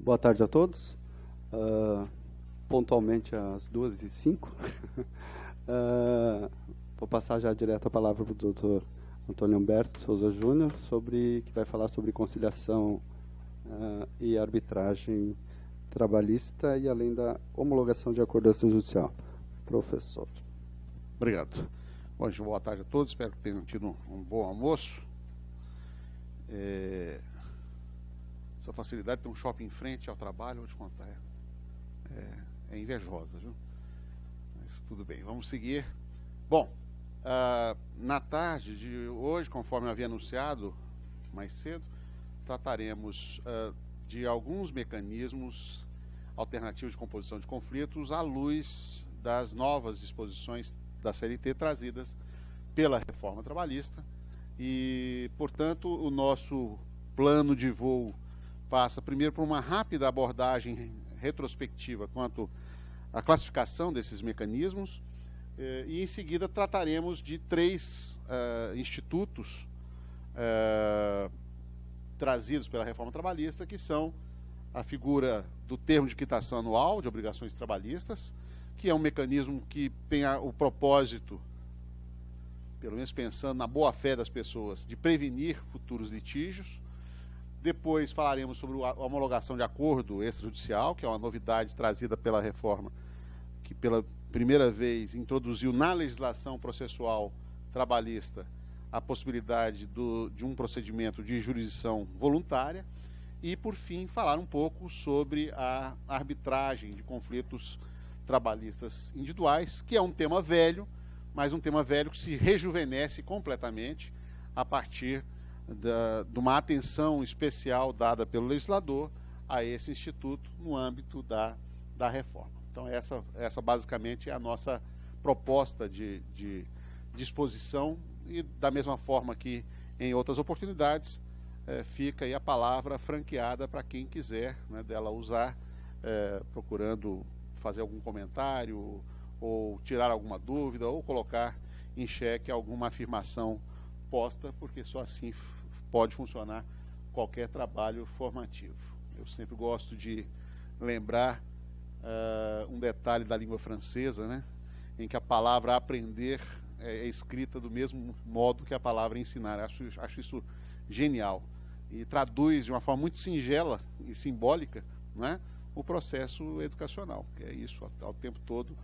Boa tarde a todos. Pontualmente às 2h05. Vou passar já direto a palavra para o doutor Antônio Humberto Souza Júnior, que vai falar sobre conciliação e arbitragem trabalhista e além da homologação de acordo extrajudicial. Professor. Obrigado. Bom, boa tarde a todos, espero que tenham tido um bom almoço. Essa facilidade de ter um shopping em frente ao trabalho, vou te contar, é invejosa, viu? Mas tudo bem, vamos seguir. Bom, na tarde de hoje, conforme eu havia anunciado mais cedo, trataremos de alguns mecanismos alternativos de composição de conflitos à luz das novas disposições da CLT trazidas pela reforma trabalhista e, portanto, o nosso plano de voo passa primeiro por uma rápida abordagem retrospectiva quanto à classificação desses mecanismos e, em seguida, trataremos de três institutos trazidos pela reforma trabalhista, que são a figura do termo de quitação anual de obrigações trabalhistas, que é um mecanismo que tem o propósito, pelo menos pensando na boa-fé das pessoas, de prevenir futuros litígios. Depois falaremos sobre a homologação de acordo extrajudicial, que é uma novidade trazida pela reforma, que pela primeira vez introduziu na legislação processual trabalhista a possibilidade de um procedimento de jurisdição voluntária. E, por fim, falar um pouco sobre a arbitragem de conflitos trabalhistas individuais, que é um tema velho, mas um tema velho que se rejuvenesce completamente a partir de uma atenção especial dada pelo legislador a esse instituto no âmbito da reforma. Então, essa basicamente é a nossa proposta de disposição e, da mesma forma que em outras oportunidades, fica aí a palavra franqueada para quem quiser, né, dela usar, procurando fazer algum comentário ou tirar alguma dúvida ou colocar em xeque alguma afirmação posta, porque só assim pode funcionar qualquer trabalho formativo. Eu sempre gosto de lembrar um detalhe da língua francesa, né, em que a palavra aprender é escrita do mesmo modo que a palavra ensinar. Acho isso genial e traduz de uma forma muito singela e simbólica, né, o processo educacional, que é isso, ao tempo todo,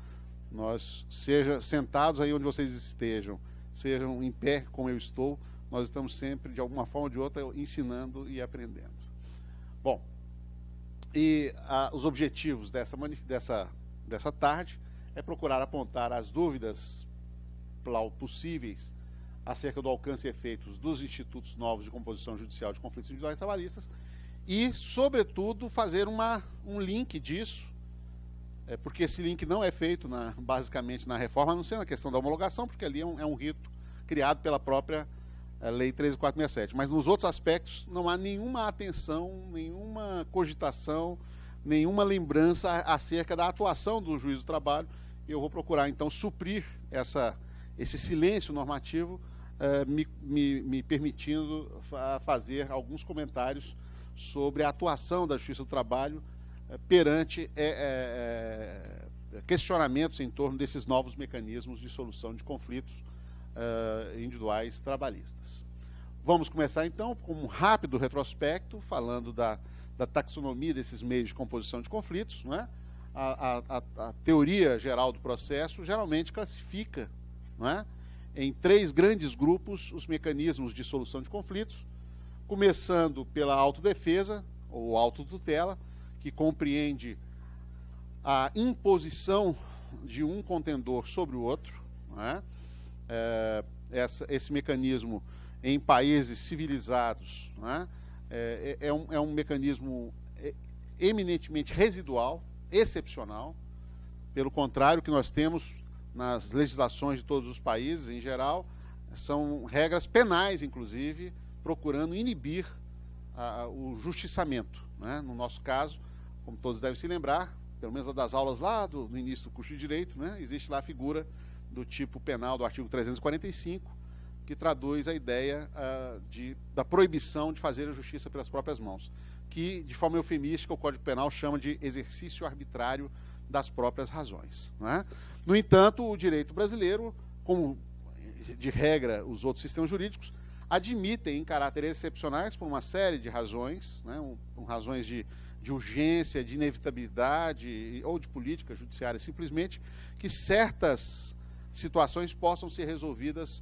nós, seja sentados aí onde vocês estejam, sejam em pé como eu estou, nós estamos sempre, de alguma forma ou de outra, ensinando e aprendendo. Bom, e os objetivos dessa tarde é procurar apontar as dúvidas possíveis acerca do alcance e efeitos dos institutos novos de composição judicial de conflitos individuais trabalhistas e, sobretudo, fazer um link disso, porque esse link não é feito basicamente na reforma, a não ser na questão da homologação, porque ali é um rito criado pela própria Lei 13.467. Mas nos outros aspectos não há nenhuma atenção, nenhuma cogitação, nenhuma lembrança acerca da atuação do juiz do trabalho. Eu vou procurar, então, suprir esse silêncio normativo, me permitindo fazer alguns comentários sobre a atuação da Justiça do Trabalho perante questionamentos em torno desses novos mecanismos de solução de conflitos individuais trabalhistas. Vamos começar, então, com um rápido retrospecto, falando da taxonomia desses meios de composição de conflitos, não é? A teoria geral do processo geralmente classifica, não é, em três grandes grupos os mecanismos de solução de conflitos, começando pela autodefesa ou autotutela, que compreende a imposição de um contendor sobre o outro, não é? Esse mecanismo em países civilizados, não é? É um mecanismo eminentemente residual, excepcional. Pelo contrário, o que nós temos nas legislações de todos os países, em geral, são regras penais, inclusive, procurando inibir o justiçamento, né? No nosso caso, como todos devem se lembrar, pelo menos das aulas lá no início do curso de Direito, né? Existe lá a figura do tipo penal do artigo 345, que traduz a ideia da proibição de fazer a justiça pelas próprias mãos, que, de forma eufemística, o Código Penal chama de exercício arbitrário das próprias razões. Não é? No entanto, o direito brasileiro, como de regra os outros sistemas jurídicos, admitem em caráter excepcionais por uma série de razões, né, razões de urgência, de inevitabilidade ou de política judiciária simplesmente, que certas situações possam ser resolvidas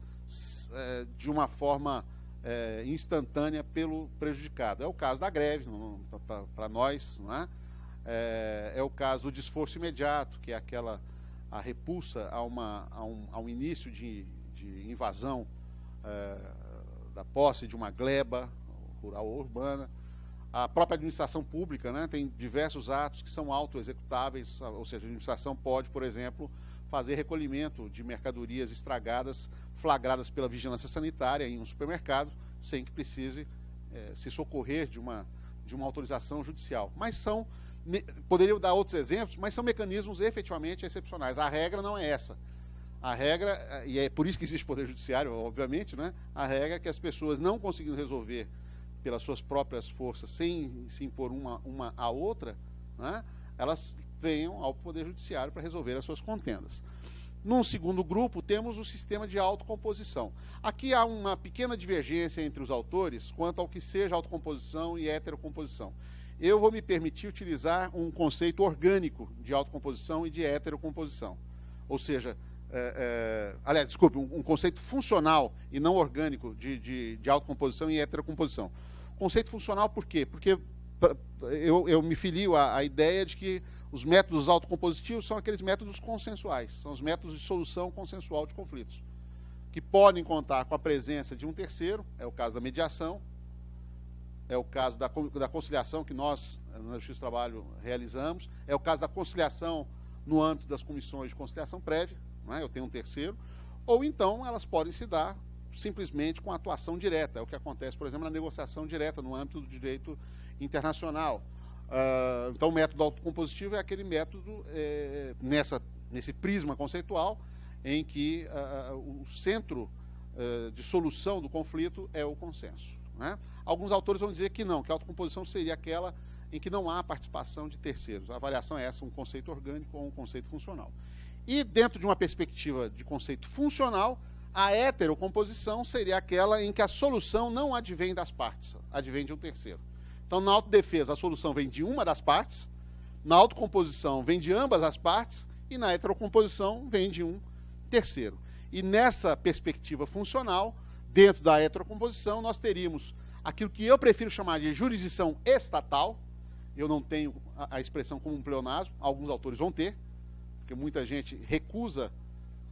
de uma forma instantânea pelo prejudicado. É o caso da greve, para nós, não é? É o caso do desforço imediato, que é a repulsa a um início de invasão da posse de uma gleba rural ou urbana. A própria administração pública, né, tem diversos atos que são autoexecutáveis, ou seja, a administração pode, por exemplo, fazer recolhimento de mercadorias estragadas, flagradas pela vigilância sanitária em um supermercado, sem que precise se socorrer de uma autorização judicial. Mas poderia dar outros exemplos, mas são mecanismos efetivamente excepcionais. A regra não é essa. A regra, e é por isso que existe poder judiciário, obviamente, né? A regra é que as pessoas não conseguindo resolver pelas suas próprias forças, sem se impor uma à outra, né? Elas venham ao poder judiciário para resolver as suas contendas. Num segundo grupo, temos o sistema de autocomposição. Aqui há uma pequena divergência entre os autores quanto ao que seja autocomposição e heterocomposição. Eu vou me permitir utilizar um conceito orgânico de autocomposição e de heterocomposição. Ou seja, aliás, desculpe, um conceito funcional e não orgânico de autocomposição e heterocomposição. Conceito funcional por quê? Porque eu me filio à ideia de que os métodos autocompositivos são aqueles métodos consensuais, são os métodos de solução consensual de conflitos, que podem contar com a presença de um terceiro, é o caso da mediação, é o caso da conciliação que nós, na Justiça do Trabalho, realizamos, é o caso da conciliação no âmbito das comissões de conciliação prévia, né, eu tenho um terceiro, ou então elas podem se dar simplesmente com atuação direta, é o que acontece, por exemplo, na negociação direta no âmbito do direito internacional. Então, o método autocompositivo é aquele método, nesse prisma conceitual, em que o centro de solução do conflito é o consenso. Né? Alguns autores vão dizer que não, que a autocomposição seria aquela em que não há participação de terceiros. A variação é essa, um conceito orgânico ou um conceito funcional. E, dentro de uma perspectiva de conceito funcional, a heterocomposição seria aquela em que a solução não advém das partes, advém de um terceiro. Então, na autodefesa, a solução vem de uma das partes, na autocomposição vem de ambas as partes, e na heterocomposição vem de um terceiro. E nessa perspectiva funcional, dentro da heterocomposição, nós teríamos aquilo que eu prefiro chamar de jurisdição estatal. Eu não tenho a expressão como um pleonasmo, alguns autores vão ter, porque muita gente recusa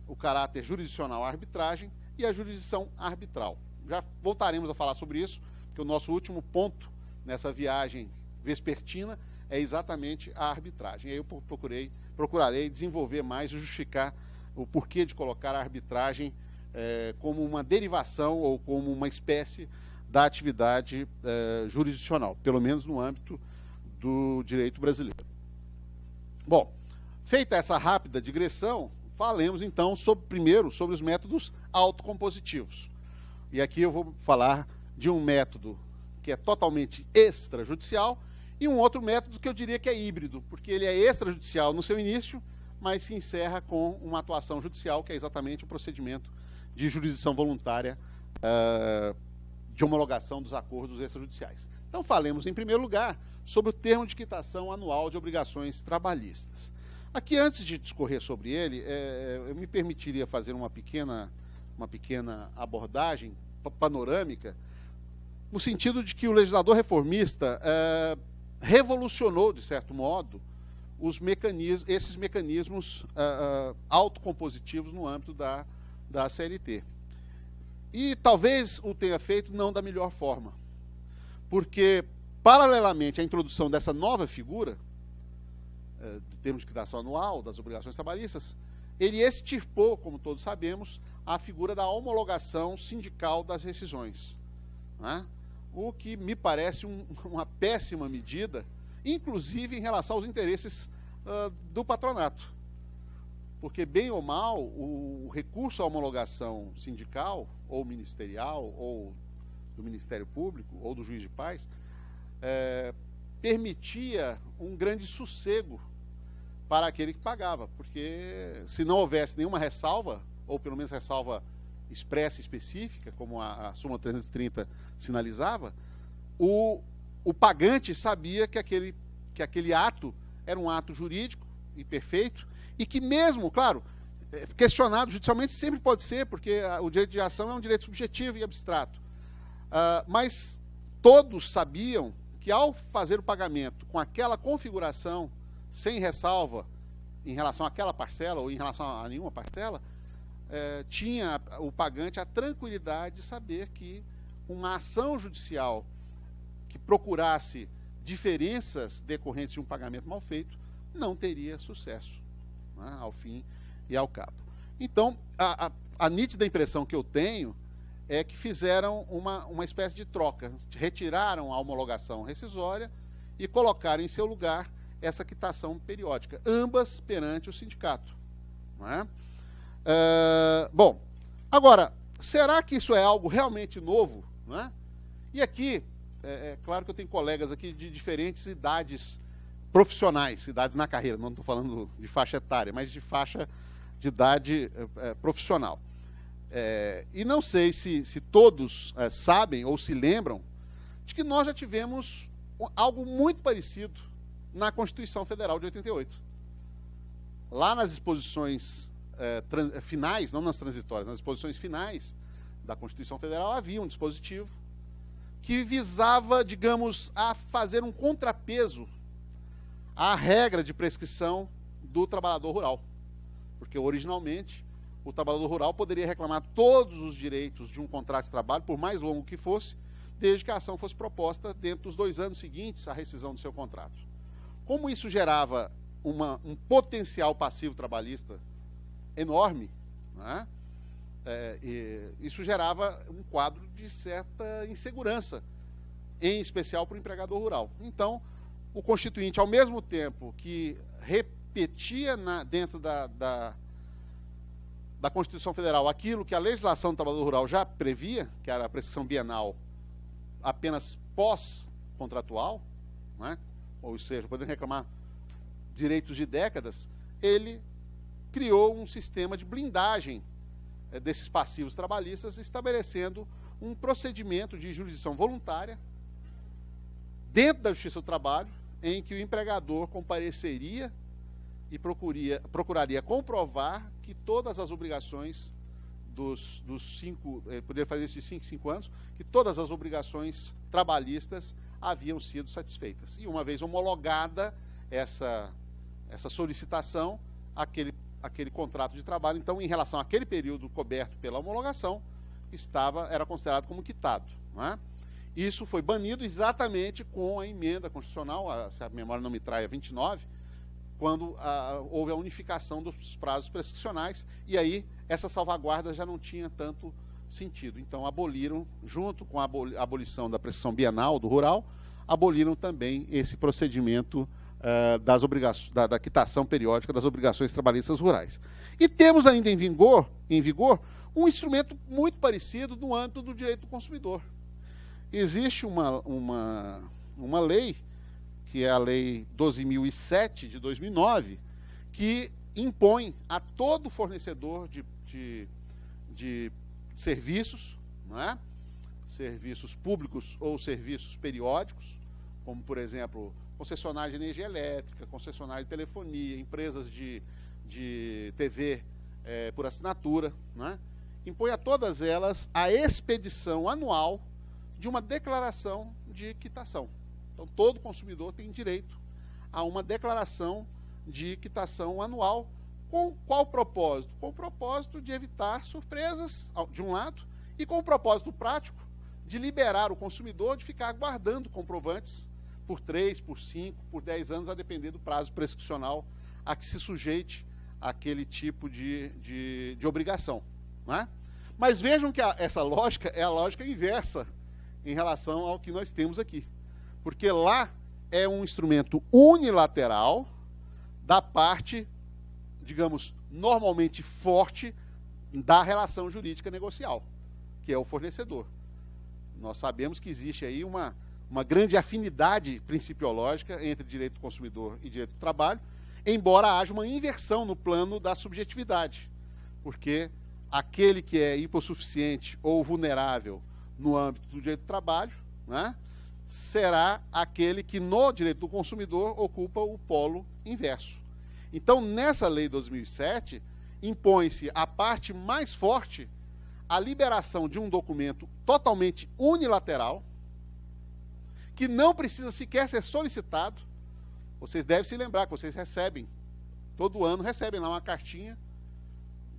o caráter jurisdicional à arbitragem, e a jurisdição arbitral. Já voltaremos a falar sobre isso, porque o nosso último ponto nessa viagem vespertina é exatamente a arbitragem. E aí eu procurarei desenvolver mais e justificar o porquê de colocar a arbitragem como uma derivação ou como uma espécie da atividade jurisdicional, pelo menos no âmbito do direito brasileiro. Bom, feita essa rápida digressão, falemos então primeiro sobre os métodos autocompositivos. E aqui eu vou falar de um método que é totalmente extrajudicial e um outro método que eu diria que é híbrido, porque ele é extrajudicial no seu início, mas se encerra com uma atuação judicial, que é exatamente o procedimento de jurisdição voluntária de homologação dos acordos extrajudiciais. Então, falemos, em primeiro lugar, sobre o termo de quitação anual de obrigações trabalhistas. Aqui, antes de discorrer sobre ele, eu me permitiria fazer uma pequena abordagem panorâmica, no sentido de que o legislador reformista revolucionou, de certo modo, esses mecanismos autocompositivos no âmbito da CLT. E talvez o tenha feito não da melhor forma, porque, paralelamente à introdução dessa nova figura, do termo de quitação anual, das obrigações trabalhistas, ele extirpou, como todos sabemos, a figura da homologação sindical das rescisões, né? O que me parece uma péssima medida, inclusive em relação aos interesses do patronato. Porque, bem ou mal, o recurso à homologação sindical, ou ministerial, ou do Ministério Público, ou do juiz de paz, permitia um grande sossego para aquele que pagava, porque se não houvesse nenhuma ressalva, ou pelo menos ressalva expressa específica, como a súmula 330 sinalizava, o pagante sabia que aquele ato era um ato jurídico e perfeito, e que mesmo, claro, questionado judicialmente sempre pode ser, porque o direito de ação é um direito subjetivo e abstrato. Mas todos sabiam que ao fazer o pagamento com aquela configuração, sem ressalva em relação àquela parcela ou em relação a nenhuma parcela, tinha o pagante a tranquilidade de saber que uma ação judicial que procurasse diferenças decorrentes de um pagamento mal feito não teria sucesso, né, ao fim e ao cabo. Então, a nítida impressão que eu tenho é que fizeram uma espécie de troca, retiraram a homologação rescisória e colocaram em seu lugar essa quitação periódica, ambas perante o sindicato. Não é? Bom, agora, será que isso é algo realmente novo? Não é? E aqui, é claro que eu tenho colegas aqui de diferentes idades profissionais, idades na carreira, não estou falando de faixa etária, mas de faixa de idade profissional. E não sei se todos sabem ou se lembram de que nós já tivemos algo muito parecido na Constituição Federal de 88. Lá nas disposições finais, não nas transitórias, nas disposições finais da Constituição Federal, havia um dispositivo que visava, digamos, a fazer um contrapeso à regra de prescrição do trabalhador rural. Porque, originalmente, o trabalhador rural poderia reclamar todos os direitos de um contrato de trabalho, por mais longo que fosse, desde que a ação fosse proposta dentro dos 2 anos seguintes à rescisão do seu contrato. Como isso gerava um potencial passivo trabalhista enorme, né? Isso gerava um quadro de certa insegurança, em especial para o empregador rural. Então, o Constituinte, ao mesmo tempo que repetia dentro da Constituição Federal aquilo que a legislação do trabalhador rural já previa, que era a prescrição bienal apenas pós-contratual, né? Ou seja, podendo reclamar direitos de décadas, ele criou um sistema de blindagem desses passivos trabalhistas, estabelecendo um procedimento de jurisdição voluntária dentro da Justiça do Trabalho, em que o empregador compareceria e procuraria comprovar que todas as obrigações dos 5, poderia fazer isso de 5 em 5 anos, que todas as obrigações trabalhistas haviam sido satisfeitas. E uma vez homologada essa solicitação, aquele contrato de trabalho, então, em relação àquele período coberto pela homologação, era considerado como quitado. Não é? Isso foi banido exatamente com a emenda constitucional, se a memória não me trai, a 29, quando houve a unificação dos prazos prescricionais, e aí essa salvaguarda já não tinha tanto sentido. Então, aboliram, junto com a abolição da prescrição bienal do rural, aboliram também esse procedimento das obrigações, da quitação periódica das obrigações trabalhistas rurais. E temos ainda em vigor um instrumento muito parecido no âmbito do direito do consumidor. Existe uma lei, que é a Lei 12.007, de 2009, que impõe a todo fornecedor de serviços, não é? Serviços públicos ou serviços periódicos, como, por exemplo, concessionária de energia elétrica, concessionária de telefonia, empresas de TV por assinatura, né? Impõe a todas elas a expedição anual de uma declaração de quitação. Então, todo consumidor tem direito a uma declaração de quitação anual. Com qual propósito? Com o propósito de evitar surpresas, de um lado, e com o propósito prático de liberar o consumidor de ficar guardando comprovantes por 3, por 5, por 10 anos, a depender do prazo prescricional a que se sujeite aquele tipo de obrigação. Não é? Mas vejam que essa lógica é a lógica inversa em relação ao que nós temos aqui. Porque lá é um instrumento unilateral da parte, digamos, normalmente forte da relação jurídica negocial, que é o fornecedor. Nós sabemos que existe aí uma uma grande afinidade principiológica entre direito do consumidor e direito do trabalho, embora haja uma inversão no plano da subjetividade, porque aquele que é hipossuficiente ou vulnerável no âmbito do direito do trabalho, né, será aquele que no direito do consumidor ocupa o polo inverso. Então, nessa lei de 2007, impõe-se a parte mais forte a liberação de um documento totalmente unilateral, que não precisa sequer ser solicitado. Vocês devem se lembrar que vocês recebem, todo ano recebem lá uma cartinha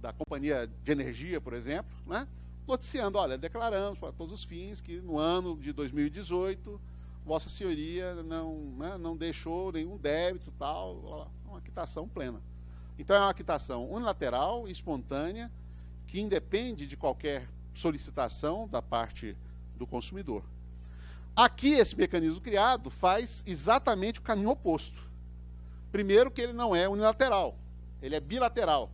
da Companhia de Energia, por exemplo, né, noticiando, olha, declaramos para todos os fins que no ano de 2018, Vossa Senhoria não deixou nenhum débito, tal, uma quitação plena. Então é uma quitação unilateral, espontânea, que independe de qualquer solicitação da parte do consumidor. Aqui, esse mecanismo criado faz exatamente o caminho oposto. Primeiro, que ele não é unilateral, ele é bilateral.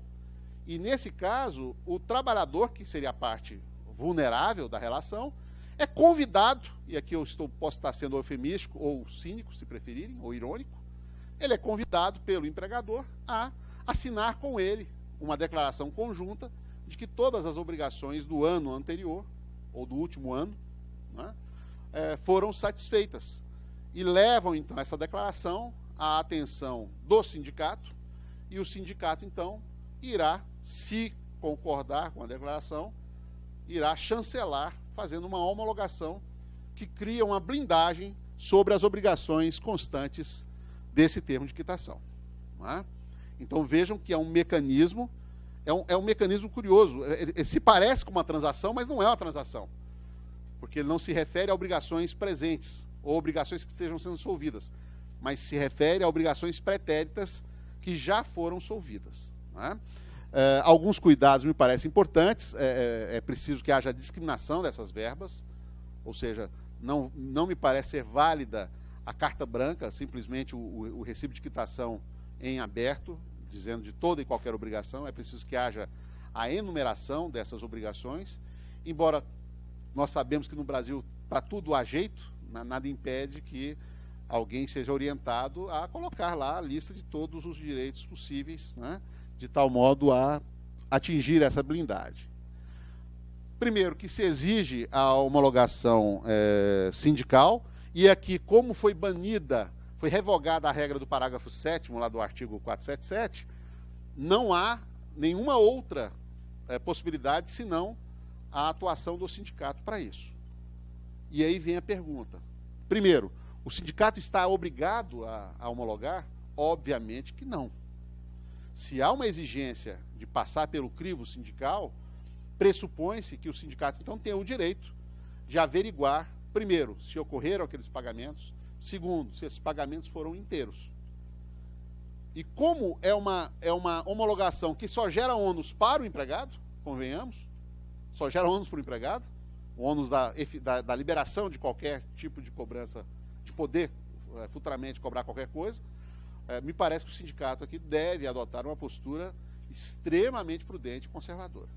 E, nesse caso, o trabalhador, que seria a parte vulnerável da relação, é convidado, e aqui posso estar sendo eufemístico ou cínico, se preferirem, ou irônico, ele é convidado pelo empregador a assinar com ele uma declaração conjunta de que todas as obrigações do ano anterior, ou do último ano, né, foram satisfeitas. E levam, então, essa declaração à atenção do sindicato, e o sindicato, então, irá, se concordar com a declaração, irá chancelar, fazendo uma homologação que cria uma blindagem sobre as obrigações constantes desse termo de quitação. Não é? Então, vejam que é um mecanismo, é um mecanismo curioso. Ele se parece com uma transação, mas não é uma transação, porque ele não se refere a obrigações presentes, ou obrigações que estejam sendo solvidas, mas se refere a obrigações pretéritas que já foram solvidas. Não é? Alguns cuidados me parecem importantes. É preciso que haja discriminação dessas verbas, ou seja, não me parece ser válida a carta branca, simplesmente o recibo de quitação em aberto, dizendo de toda e qualquer obrigação. É preciso que haja a enumeração dessas obrigações, embora nós sabemos que no Brasil, para tudo há jeito, nada impede que alguém seja orientado a colocar lá a lista de todos os direitos possíveis, né, de tal modo a atingir essa blindagem. Primeiro, que se exige a homologação sindical, e aqui, como foi revogada a regra do parágrafo 7º, lá do artigo 477, não há nenhuma outra possibilidade, senão a atuação do sindicato para isso. E aí vem a pergunta. Primeiro, o sindicato está obrigado a homologar? Obviamente que não. Se há uma exigência de passar pelo crivo sindical, pressupõe-se que o sindicato, então, tem o direito de averiguar, primeiro, se ocorreram aqueles pagamentos, segundo, se esses pagamentos foram inteiros. E como é uma homologação que só gera ônus para o empregado, convenhamos, só gera ônus para o empregado, o ônus da liberação de qualquer tipo de cobrança, de poder futuramente cobrar qualquer coisa, me parece que o sindicato aqui deve adotar uma postura extremamente prudente e conservadora.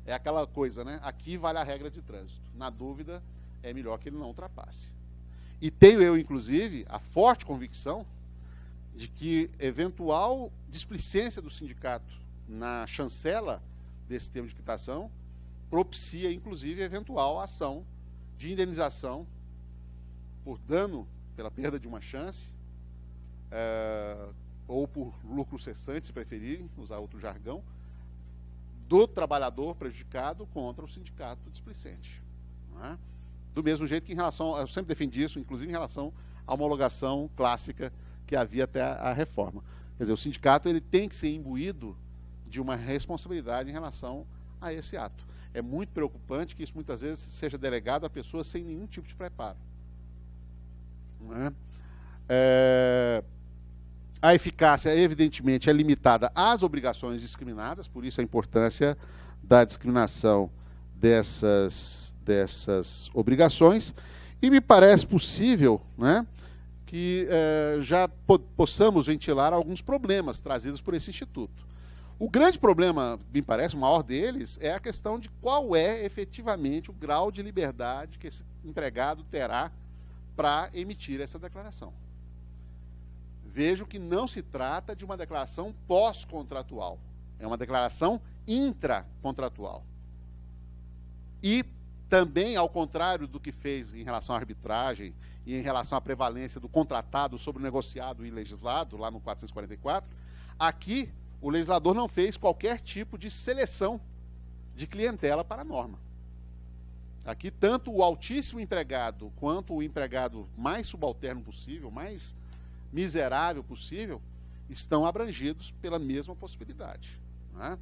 É aquela coisa, né? Aqui vale a regra de trânsito. Na dúvida, é melhor que ele não ultrapasse. E tenho eu, inclusive, a forte convicção de que eventual displicência do sindicato na chancela desse termo de quitação propicia, inclusive, eventual ação de indenização por dano pela perda de uma chance, ou por lucro cessante, se preferirem, usar outro jargão, do trabalhador prejudicado contra o sindicato displicente. Não é? Do mesmo jeito que eu sempre defendi isso, inclusive em relação à homologação clássica que havia até a reforma. Quer dizer, o sindicato ele tem que ser imbuído de uma responsabilidade em relação a esse ato. É muito preocupante que isso muitas vezes seja delegado a pessoas sem nenhum tipo de preparo. Não é? A eficácia, evidentemente, é limitada às obrigações discriminadas, por isso a importância da discriminação dessas obrigações, e me parece possível, né, que já possamos ventilar alguns problemas trazidos por esse instituto. O grande problema, me parece, o maior deles, é a questão de qual é efetivamente o grau de liberdade que esse empregado terá para emitir essa declaração. Vejo que não se trata de uma declaração pós-contratual, é uma declaração intracontratual. E também, ao contrário do que fez em relação à arbitragem e em relação à prevalência do contratado sobre o negociado e legislado, lá no 444, aqui o legislador não fez qualquer tipo de seleção de clientela para a norma. Aqui, tanto o altíssimo empregado quanto o empregado mais subalterno possível, mais miserável possível, estão abrangidos pela mesma possibilidade. Né?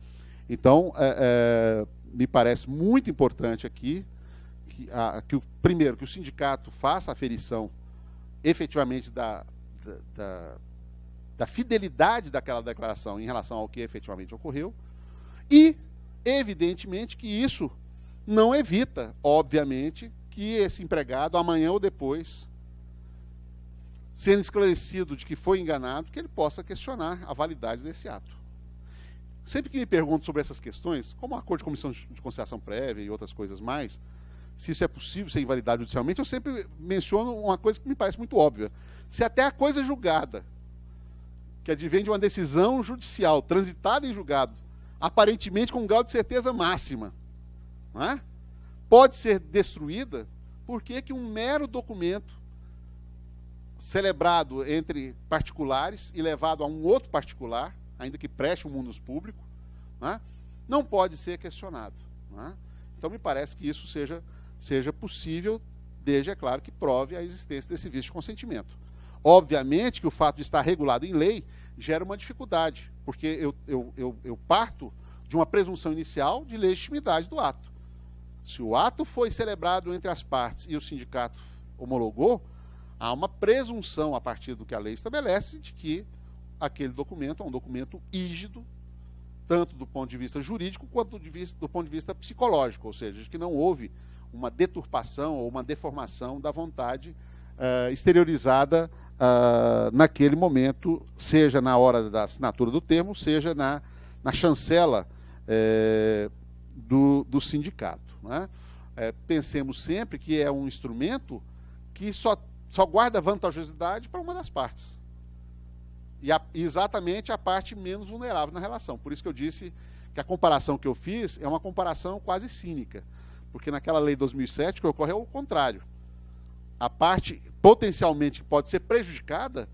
Então, me parece muito importante aqui primeiro, que o sindicato faça a aferição efetivamente da fidelidade daquela declaração em relação ao que efetivamente ocorreu e, evidentemente, que isso não evita, obviamente, que esse empregado, amanhã ou depois, sendo esclarecido de que foi enganado, que ele possa questionar a validade desse ato. Sempre que me pergunto sobre essas questões, como o acordo de comissão de conciliação prévia e outras coisas mais, se isso é possível ser invalidado judicialmente, eu sempre menciono uma coisa que me parece muito óbvia. Se até a coisa julgada, que advém de uma decisão judicial, transitada em julgado, aparentemente com um grau de certeza máxima, não é? Pode ser destruída, por que um mero documento celebrado entre particulares e levado a um outro particular, ainda que preste um munus público, não pode ser questionado. Então, me parece que isso seja possível, desde, é claro, que prove a existência desse vício de consentimento. Obviamente que o fato de estar regulado em lei gera uma dificuldade, porque eu parto de uma presunção inicial de legitimidade do ato. Se o ato foi celebrado entre as partes e o sindicato homologou, há uma presunção, a partir do que a lei estabelece, de que aquele documento é um documento rígido, tanto do ponto de vista jurídico quanto do ponto de vista psicológico, ou seja, de que não houve uma deturpação ou uma deformação da vontade exteriorizada naquele momento, seja na hora da assinatura do termo, seja na chancela do sindicato. Né? Pensemos sempre que é um instrumento que só guarda vantajosidade para uma das partes. E exatamente a parte menos vulnerável na relação. Por isso que eu disse que a comparação que eu fiz é uma comparação quase cínica. Porque naquela lei de 2007, o que ocorre é o contrário. A parte potencialmente que pode ser prejudicada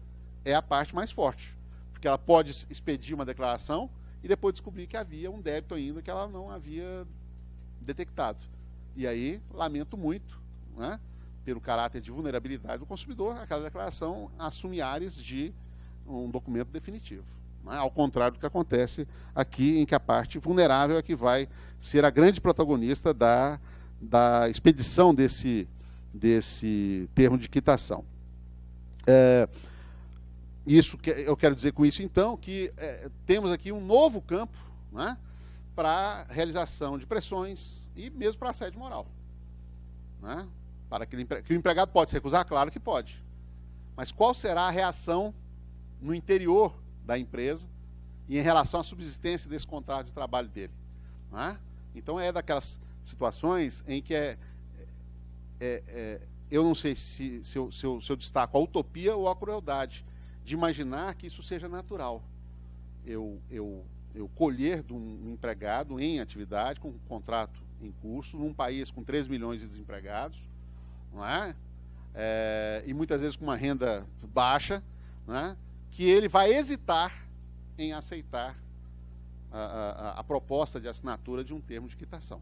é a parte mais forte. Porque ela pode expedir uma declaração e depois descobrir que havia um débito ainda que ela não havia detectado. E aí, lamento muito, né, pelo caráter de vulnerabilidade do consumidor, aquela declaração assume áreas de um documento definitivo. Né, ao contrário do que acontece aqui, em que a parte vulnerável é que vai ser a grande protagonista da expedição desse termo de quitação. Isso que eu quero dizer com isso, então, que temos aqui um novo campo, né, para a realização de pressões e mesmo para assédio moral. Né, para que o empregado pode se recusar? Claro que pode. Mas qual será a reação no interior da empresa e em relação à subsistência desse contrato de trabalho dele? Né? Então, é daquelas situações em que eu não sei se eu destaco a utopia ou a crueldade de imaginar que isso seja natural. Eu colher de um empregado em atividade, com um contrato em curso, num país com 3 milhões de desempregados, não é? E muitas vezes com uma renda baixa, né? Que ele vai hesitar em aceitar a proposta de assinatura de um termo de quitação.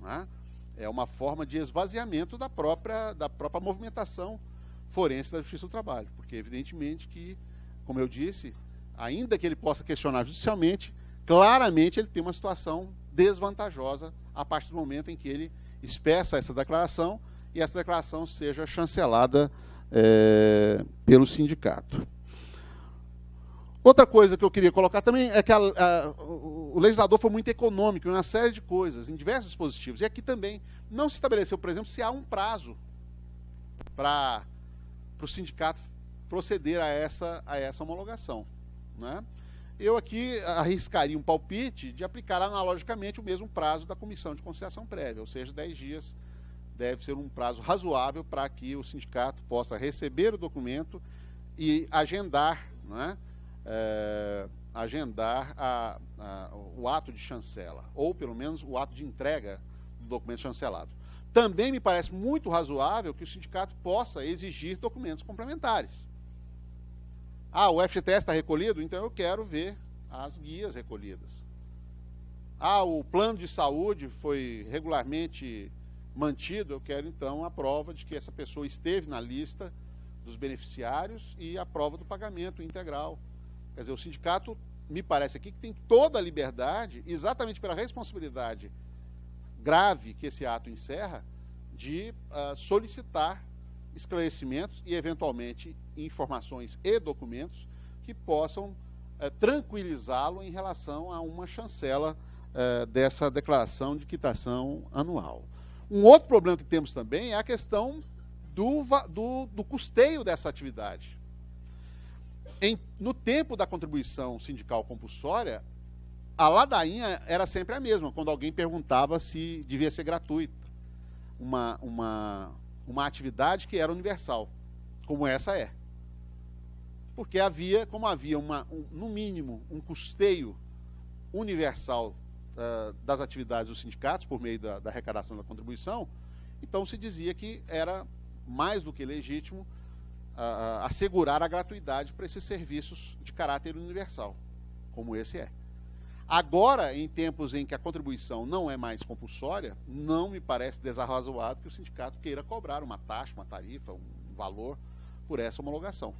Né? É uma forma de esvaziamento da própria movimentação forense da Justiça do Trabalho, porque evidentemente que, como eu disse, ainda que ele possa questionar judicialmente, claramente ele tem uma situação desvantajosa a partir do momento em que ele expressa essa declaração e essa declaração seja chancelada pelo sindicato. Outra coisa que eu queria colocar também é que o legislador foi muito econômico em uma série de coisas, em diversos dispositivos. E aqui também não se estabeleceu, por exemplo, se há um prazo para o sindicato proceder a essa homologação. Né? Eu aqui arriscaria um palpite de aplicar analogicamente o mesmo prazo da comissão de conciliação prévia, ou seja, 10 dias deve ser um prazo razoável para que o sindicato possa receber o documento e agendar, né, o ato de chancela, ou pelo menos o ato de entrega do documento chancelado. Também me parece muito razoável que o sindicato possa exigir documentos complementares. Ah, o FGTS está recolhido? Então eu quero ver as guias recolhidas. Ah, o plano de saúde foi regularmente mantido? Eu quero então a prova de que essa pessoa esteve na lista dos beneficiários e a prova do pagamento integral. Quer dizer, o sindicato, me parece aqui, que tem toda a liberdade, exatamente pela responsabilidade grave que esse ato encerra, de solicitar esclarecimentos e, eventualmente, informações e documentos que possam tranquilizá-lo em relação a uma chancela dessa declaração de quitação anual. Um outro problema que temos também é a questão do custeio dessa atividade. No tempo da contribuição sindical compulsória, a ladainha era sempre a mesma, quando alguém perguntava se devia ser gratuita uma atividade que era universal, como essa é. Porque como havia no mínimo, um custeio universal das atividades dos sindicatos, por meio da arrecadação da contribuição, então se dizia que era mais do que legítimo assegurar a gratuidade para esses serviços de caráter universal, como esse é. Agora, em tempos em que a contribuição não é mais compulsória, não me parece desarrazoado que o sindicato queira cobrar uma taxa, uma tarifa, um valor por essa homologação.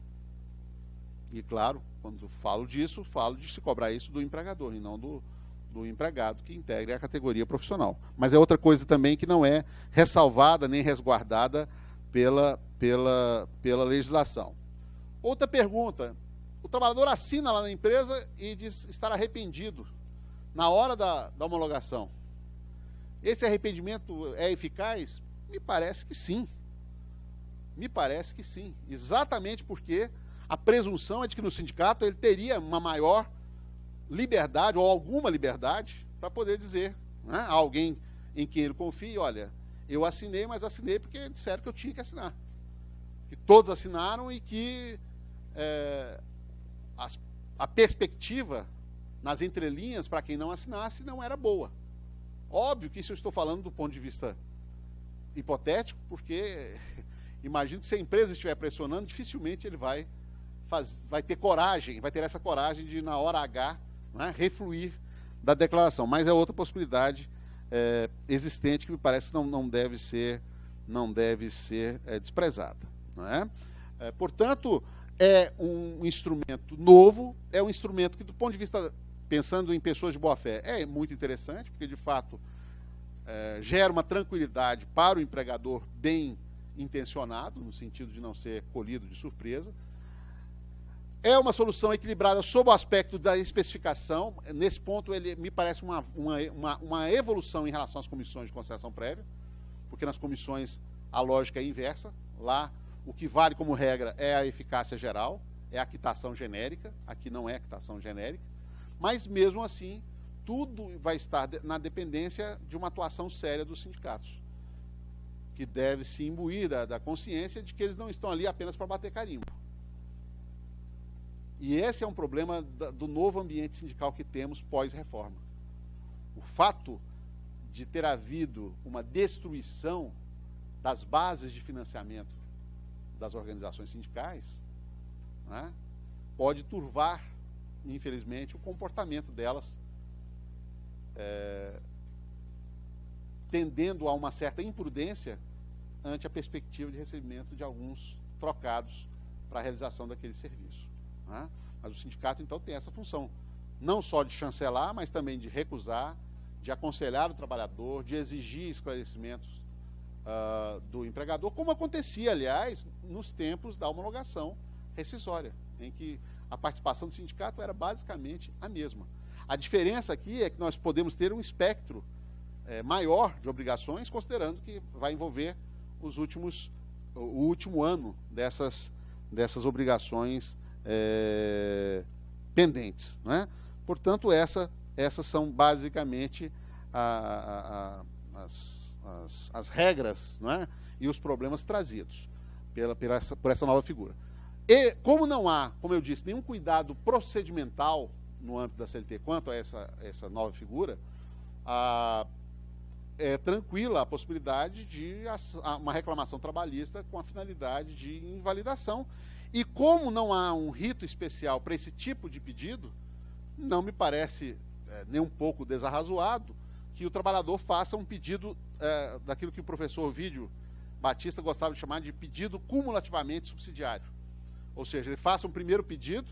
E, claro, quando falo disso, falo de se cobrar isso do empregador e não do empregado que integre a categoria profissional. Mas é outra coisa também que não é ressalvada nem resguardada pela legislação. Outra pergunta: o trabalhador assina lá na empresa e diz estar arrependido na hora da homologação. Esse arrependimento é eficaz? Me parece que sim. Me parece que sim. Exatamente porque a presunção é de que no sindicato ele teria uma maior liberdade, ou alguma liberdade, para poder dizer, né, a alguém em quem ele confie: olha, eu assinei, mas assinei porque disseram que eu tinha que assinar. Que todos assinaram e que a perspectiva nas entrelinhas para quem não assinasse não era boa. Óbvio que isso eu estou falando do ponto de vista hipotético, porque imagino que se a empresa estiver pressionando, dificilmente ele vai ter coragem, vai ter essa coragem de, na hora H, né, refluir da declaração. Mas é outra possibilidade existente que me parece que não deve ser desprezada. Não é? Portanto, é um instrumento novo, é um instrumento que, do ponto de vista, pensando em pessoas de boa-fé, é muito interessante, porque, de fato, gera uma tranquilidade para o empregador bem intencionado, no sentido de não ser colhido de surpresa. É uma solução equilibrada sob o aspecto da especificação. Nesse ponto, ele me parece uma evolução em relação às comissões de conciliação prévia, porque nas comissões a lógica é inversa. Lá, o que vale como regra é a eficácia geral, é a quitação genérica. Aqui não é a quitação genérica. Mas, mesmo assim, tudo vai estar na dependência de uma atuação séria dos sindicatos, que deve se imbuir da consciência de que eles não estão ali apenas para bater carimbo. E esse é um problema do novo ambiente sindical que temos pós-reforma. O fato de ter havido uma destruição das bases de financiamento das organizações sindicais, né, pode turvar, infelizmente, o comportamento delas, tendendo a uma certa imprudência ante a perspectiva de recebimento de alguns trocados para a realização daquele serviço. Né? Mas o sindicato, então, tem essa função, não só de chancelar, mas também de recusar, de aconselhar o trabalhador, de exigir esclarecimentos do empregador, como acontecia, aliás, nos tempos da homologação rescisória, em que a participação do sindicato era basicamente a mesma. A diferença aqui é que nós podemos ter um espectro maior de obrigações, considerando que vai envolver o último ano dessas obrigações pendentes. Né? Portanto, essas são basicamente as regras, né, e os problemas trazidos por essa nova figura. E como não há, como eu disse, nenhum cuidado procedimental no âmbito da CLT quanto a essa nova figura, é tranquila a possibilidade de uma reclamação trabalhista com a finalidade de invalidação. E como não há um rito especial para esse tipo de pedido, não me parece nem um pouco desarrazoado que o trabalhador faça um pedido daquilo que o professor Ovídio Batista gostava de chamar de pedido cumulativamente subsidiário. Ou seja, ele faça um primeiro pedido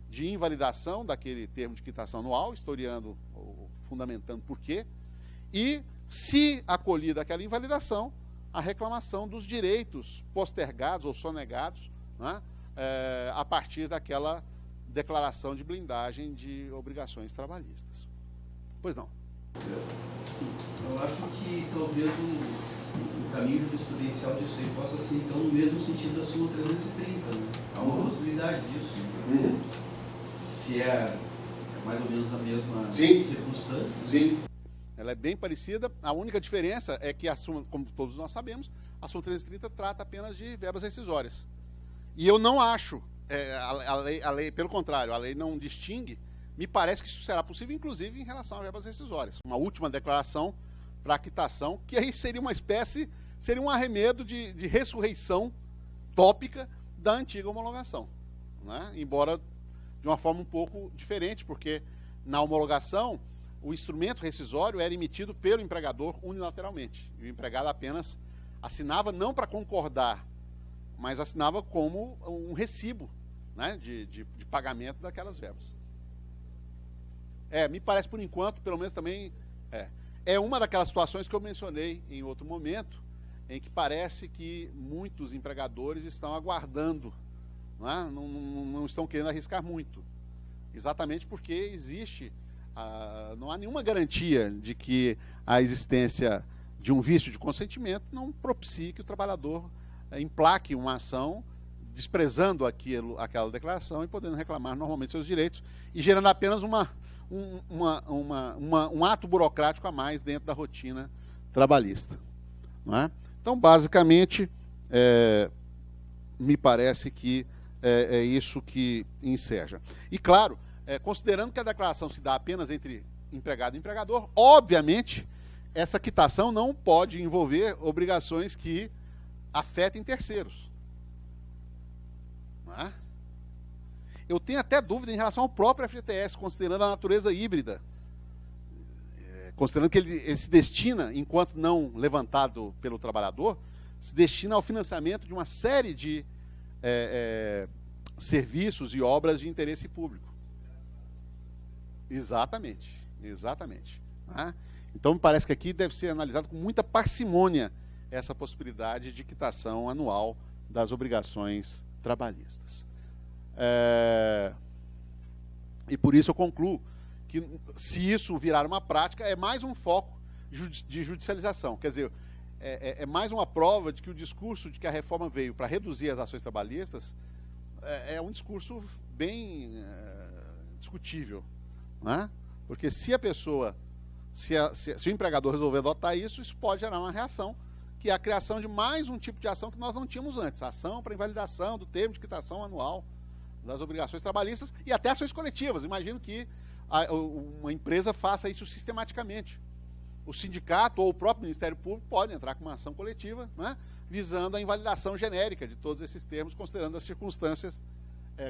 de invalidação daquele termo de quitação anual, historiando ou fundamentando por quê, e, se acolhida aquela invalidação, a reclamação dos direitos postergados ou sonegados, né, a partir daquela declaração de blindagem de obrigações trabalhistas. Pois não. Eu acho que talvez o caminho jurisprudencial disso aí possa ser, então, no mesmo sentido da súmula 330. Né? Há uma possibilidade disso. Se é mais ou menos na mesma circunstância. Sim. Ela é bem parecida. A única diferença é que a súmula, como todos nós sabemos, a súmula 330 trata apenas de verbas rescisórias. E eu não acho, a lei, pelo contrário, a lei não distingue. Me parece que isso será possível, inclusive, em relação a verbas rescisórias. Uma última declaração para quitação, que aí seria uma espécie, seria um arremedo de ressurreição tópica da antiga homologação, né? Embora de uma forma um pouco diferente, porque na homologação o instrumento rescisório era emitido pelo empregador unilateralmente. E o empregado apenas assinava não para concordar, mas assinava como um recibo, né, de pagamento daquelas verbas. Me parece, por enquanto, pelo menos também, é uma daquelas situações que eu mencionei em outro momento, em que parece que muitos empregadores estão aguardando, né, não estão querendo arriscar muito. Exatamente porque existe, não há nenhuma garantia de que a existência de um vício de consentimento não propicie que o trabalhador emplaque uma ação desprezando aquela declaração e podendo reclamar normalmente seus direitos e gerando apenas um ato burocrático a mais dentro da rotina trabalhista. Não é? Então, basicamente, me parece que é isso que enseja. E, claro, considerando que a declaração se dá apenas entre empregado e empregador, obviamente, essa quitação não pode envolver obrigações que afetem terceiros. Não é? Eu tenho até dúvida em relação ao próprio FGTS, considerando a natureza híbrida, considerando que ele se destina, enquanto não levantado pelo trabalhador, se destina ao financiamento de uma série de serviços e obras de interesse público. Exatamente. Né? Então, me parece que aqui deve ser analisado com muita parcimônia essa possibilidade de quitação anual das obrigações trabalhistas. E por isso eu concluo que, se isso virar uma prática, é mais um foco de judicialização. Quer dizer, é mais uma prova de que o discurso de que a reforma veio para reduzir as ações trabalhistas é um discurso bem discutível. Né? Porque se a pessoa, se o empregador resolver adotar isso pode gerar uma reação, que é a criação de mais um tipo de ação que nós não tínhamos antes. A ação para invalidação do termo de quitação anual das obrigações trabalhistas e até ações coletivas. Imagino que uma empresa faça isso sistematicamente. O sindicato ou o próprio Ministério Público pode entrar com uma ação coletiva, né, visando a invalidação genérica de todos esses termos, considerando as circunstâncias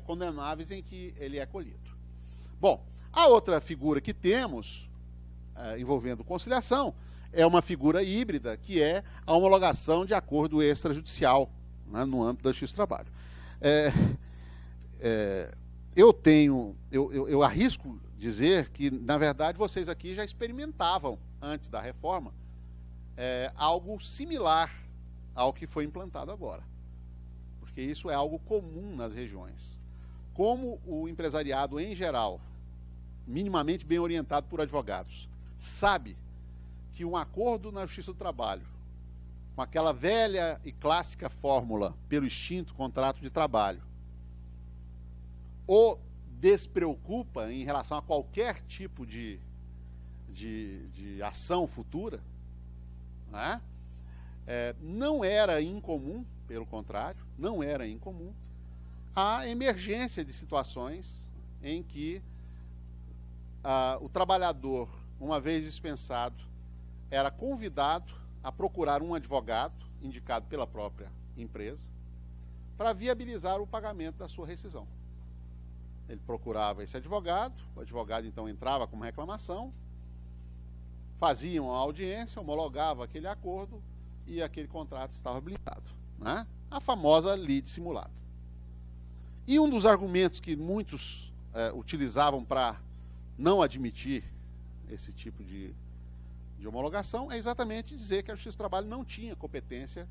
condenáveis em que ele é colhido. Bom, a outra figura que temos, envolvendo conciliação, é uma figura híbrida, que é a homologação de acordo extrajudicial, né, no âmbito da Justiça do Trabalho. Eu arrisco dizer que, na verdade, vocês aqui já experimentavam, antes da reforma, algo similar ao que foi implantado agora. Porque isso é algo comum nas regiões. Como o empresariado, em geral, minimamente bem orientado por advogados, sabe que um acordo na Justiça do Trabalho, com aquela velha e clássica fórmula pelo extinto contrato de trabalho, o despreocupa em relação a qualquer tipo de ação futura, né? não era incomum, pelo contrário, não era incomum, a emergência de situações em que o trabalhador, uma vez dispensado, era convidado a procurar um advogado, indicado pela própria empresa, para viabilizar o pagamento da sua rescisão. Ele procurava esse advogado, o advogado então entrava com uma reclamação, faziam a audiência, homologava aquele acordo e aquele contrato estava habilitado, né? A famosa lide simulada. E um dos argumentos que muitos utilizavam para não admitir esse tipo de homologação é exatamente dizer que a Justiça do Trabalho não tinha competência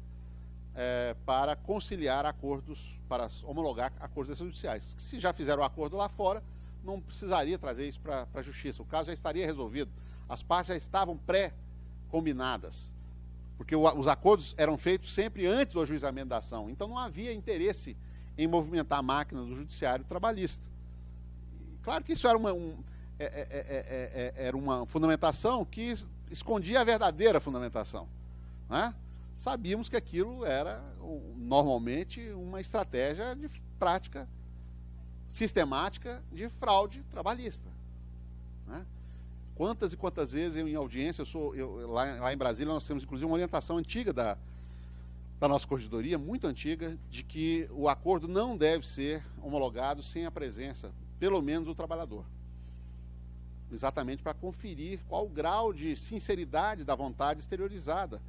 para conciliar acordos, para homologar acordos extrajudiciais. Se já fizeram o acordo lá fora, não precisaria trazer isso para a Justiça. O caso já estaria resolvido. As partes já estavam pré-combinadas, porque os acordos eram feitos sempre antes do ajuizamento da ação. Então não havia interesse em movimentar a máquina do judiciário trabalhista. Claro que isso era uma fundamentação que escondia a verdadeira fundamentação, né? Sabíamos que aquilo era, normalmente, uma estratégia de prática sistemática de fraude trabalhista, né? Quantas e quantas vezes eu, em audiência, lá em Brasília, nós temos, inclusive, uma orientação antiga da nossa corregedoria, muito antiga, de que o acordo não deve ser homologado sem a presença, pelo menos, do trabalhador. Exatamente para conferir qual o grau de sinceridade da vontade exteriorizada,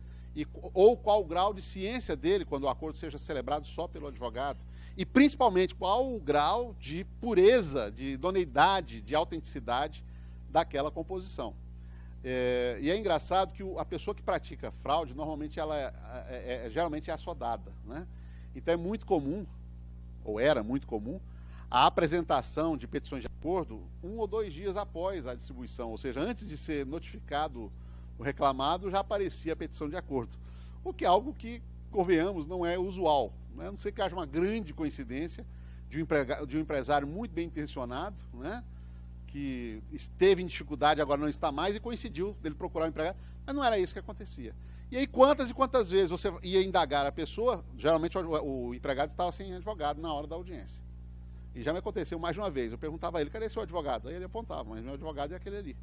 ou qual o grau de ciência dele quando o acordo seja celebrado só pelo advogado, e principalmente qual o grau de pureza, de idoneidade, de autenticidade daquela composição. E é engraçado que a pessoa que pratica fraude, normalmente ela geralmente é assodada, né? Então é muito comum, ou era muito comum, a apresentação de petições de acordo 1 ou 2 dias após a distribuição, ou seja, antes de ser notificado o reclamado, já aparecia a petição de acordo, o que é algo que, convenhamos, não é usual, né? A não ser que haja uma grande coincidência de um empresário muito bem intencionado, né, que esteve em dificuldade, agora não está mais, e coincidiu dele procurar um empregado, mas não era isso que acontecia. E aí, quantas e quantas vezes você ia indagar a pessoa, geralmente o empregado estava sem advogado na hora da audiência. E já me aconteceu mais de uma vez, eu perguntava a ele, cadê seu advogado? Aí ele apontava, mas meu advogado é aquele ali.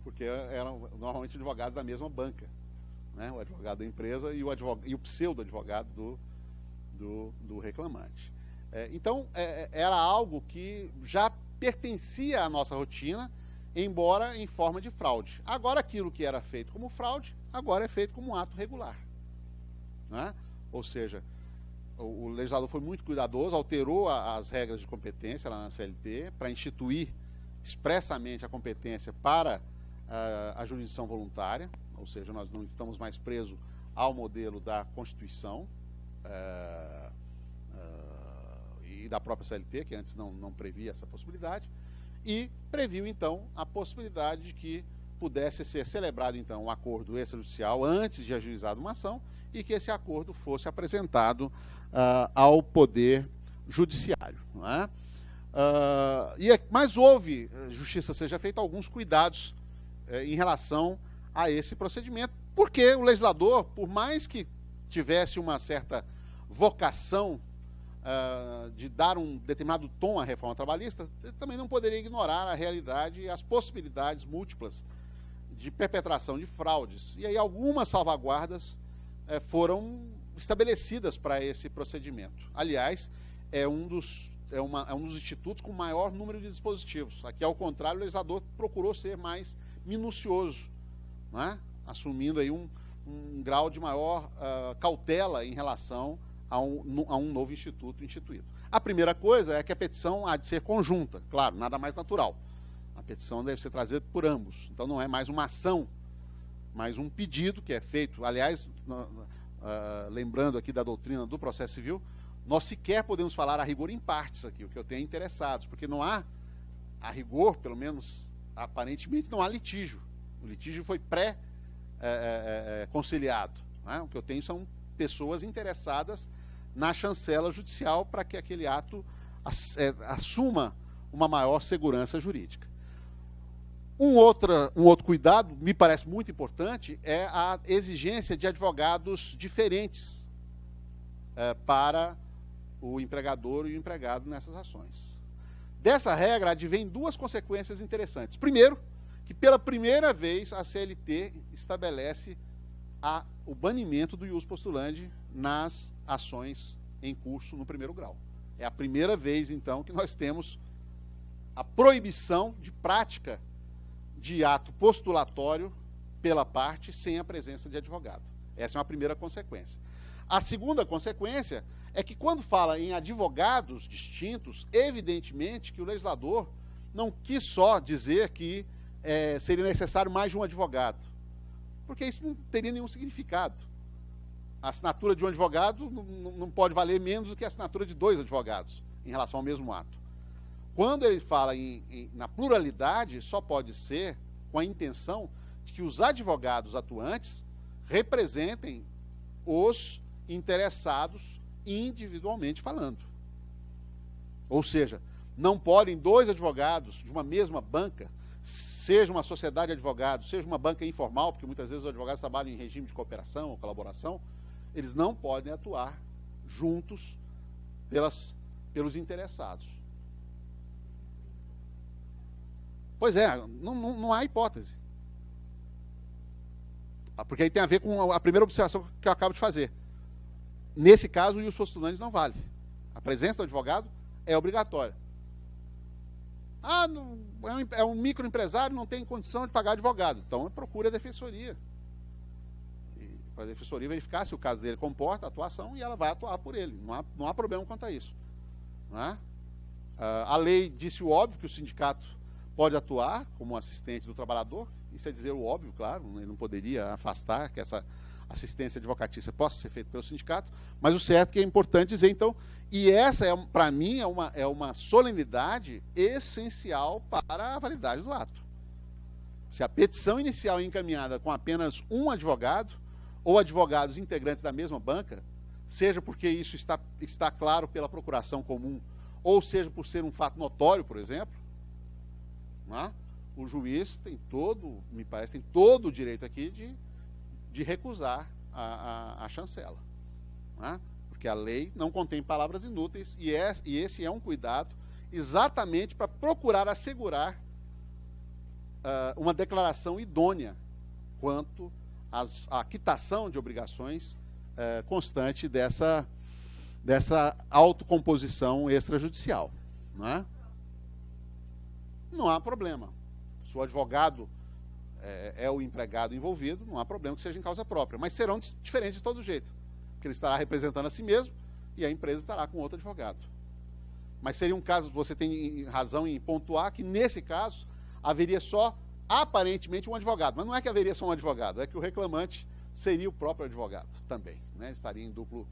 Porque eram normalmente advogados da mesma banca, né? O advogado da empresa e o pseudo-advogado do reclamante. Então, era algo que já pertencia à nossa rotina, embora em forma de fraude. Agora, aquilo que era feito como fraude, agora é feito como um ato regular, né? Ou seja, o legislador foi muito cuidadoso, alterou as regras de competência lá na CLT para instituir expressamente a competência para a jurisdição voluntária, ou seja, nós não estamos mais presos ao modelo da Constituição e da própria CLT, que antes não previa essa possibilidade, e previu, então, a possibilidade de que pudesse ser celebrado, então, um acordo extrajudicial antes de ajuizada uma ação e que esse acordo fosse apresentado ao Poder Judiciário, não é? Mas houve, justiça seja feita, alguns cuidados em relação a esse procedimento, porque o legislador, por mais que tivesse uma certa vocação de dar um determinado tom à reforma trabalhista, ele também não poderia ignorar a realidade e as possibilidades múltiplas de perpetração de fraudes. E aí algumas salvaguardas foram estabelecidas para esse procedimento. Aliás, é um dos institutos com maior número de dispositivos. Aqui, ao contrário, o legislador procurou ser mais minucioso, né? Assumindo aí um grau de maior cautela em relação a um novo instituto instituído. A primeira coisa é que a petição há de ser conjunta, claro, nada mais natural. A petição deve ser trazida por ambos, então não é mais uma ação, mas um pedido que é feito. Aliás, lembrando aqui da doutrina do processo civil, nós sequer podemos falar a rigor em partes aqui, o que eu tenho interessados, porque não há, a rigor, pelo menos aparentemente, não há litígio. O litígio foi pré-conciliado, né? O que eu tenho são pessoas interessadas na chancela judicial para que aquele ato assuma uma maior segurança jurídica. Um outro cuidado, me parece muito importante, é a exigência de advogados diferentes para o empregador e o empregado nessas ações. Dessa regra advém duas consequências interessantes. Primeiro, que pela primeira vez a CLT estabelece o banimento do ius postulandi nas ações em curso no primeiro grau. É a primeira vez, então, que nós temos a proibição de prática de ato postulatório pela parte sem a presença de advogado. Essa é uma primeira consequência. A segunda consequência é que, quando fala em advogados distintos, evidentemente que o legislador não quis só dizer que seria necessário mais de um advogado, porque isso não teria nenhum significado. A assinatura de um advogado não pode valer menos do que a assinatura de 2 advogados em relação ao mesmo ato. Quando ele fala na pluralidade, só pode ser com a intenção de que os advogados atuantes representem os interessados individualmente falando. Ou seja, não podem 2 advogados de uma mesma banca, seja uma sociedade de advogados, seja uma banca informal, porque muitas vezes os advogados trabalham em regime de cooperação ou colaboração, eles não podem atuar juntos pelos interessados. Pois é, não há hipótese. Porque aí tem a ver com a primeira observação que eu acabo de fazer. Nesse caso, o ius postulandi não vale. A presença do advogado é obrigatória. É um microempresário, não tem condição de pagar advogado. Então, procure a defensoria. Para a defensoria verificar se o caso dele comporta atuação e ela vai atuar por ele. Não há problema quanto a isso. Não é? A lei disse o óbvio, que o sindicato pode atuar como assistente do trabalhador. Isso é dizer o óbvio, claro. Ele não poderia afastar que essa assistência advocatícia possa ser feita pelo sindicato, mas o certo é que é importante dizer, então, e essa, para mim, é uma solenidade essencial para a validade do ato. Se a petição inicial é encaminhada com apenas um advogado, ou advogados integrantes da mesma banca, seja porque isso está claro pela procuração comum, ou seja por ser um fato notório, por exemplo, né, o juiz tem me parece, tem todo o direito aqui de recusar a chancela. Né? Porque a lei não contém palavras inúteis e esse é um cuidado exatamente para procurar assegurar uma declaração idônea quanto à quitação de obrigações constante dessa autocomposição extrajudicial. Né? Não há problema. Se o advogado é o empregado envolvido, não há problema que seja em causa própria, mas serão diferentes de todo jeito, porque ele estará representando a si mesmo e a empresa estará com outro advogado. Mas seria um caso, você tem razão em pontuar, que nesse caso haveria só, aparentemente, um advogado, mas não é que haveria só um advogado, é que o reclamante seria o próprio advogado também, né? Estaria em duplo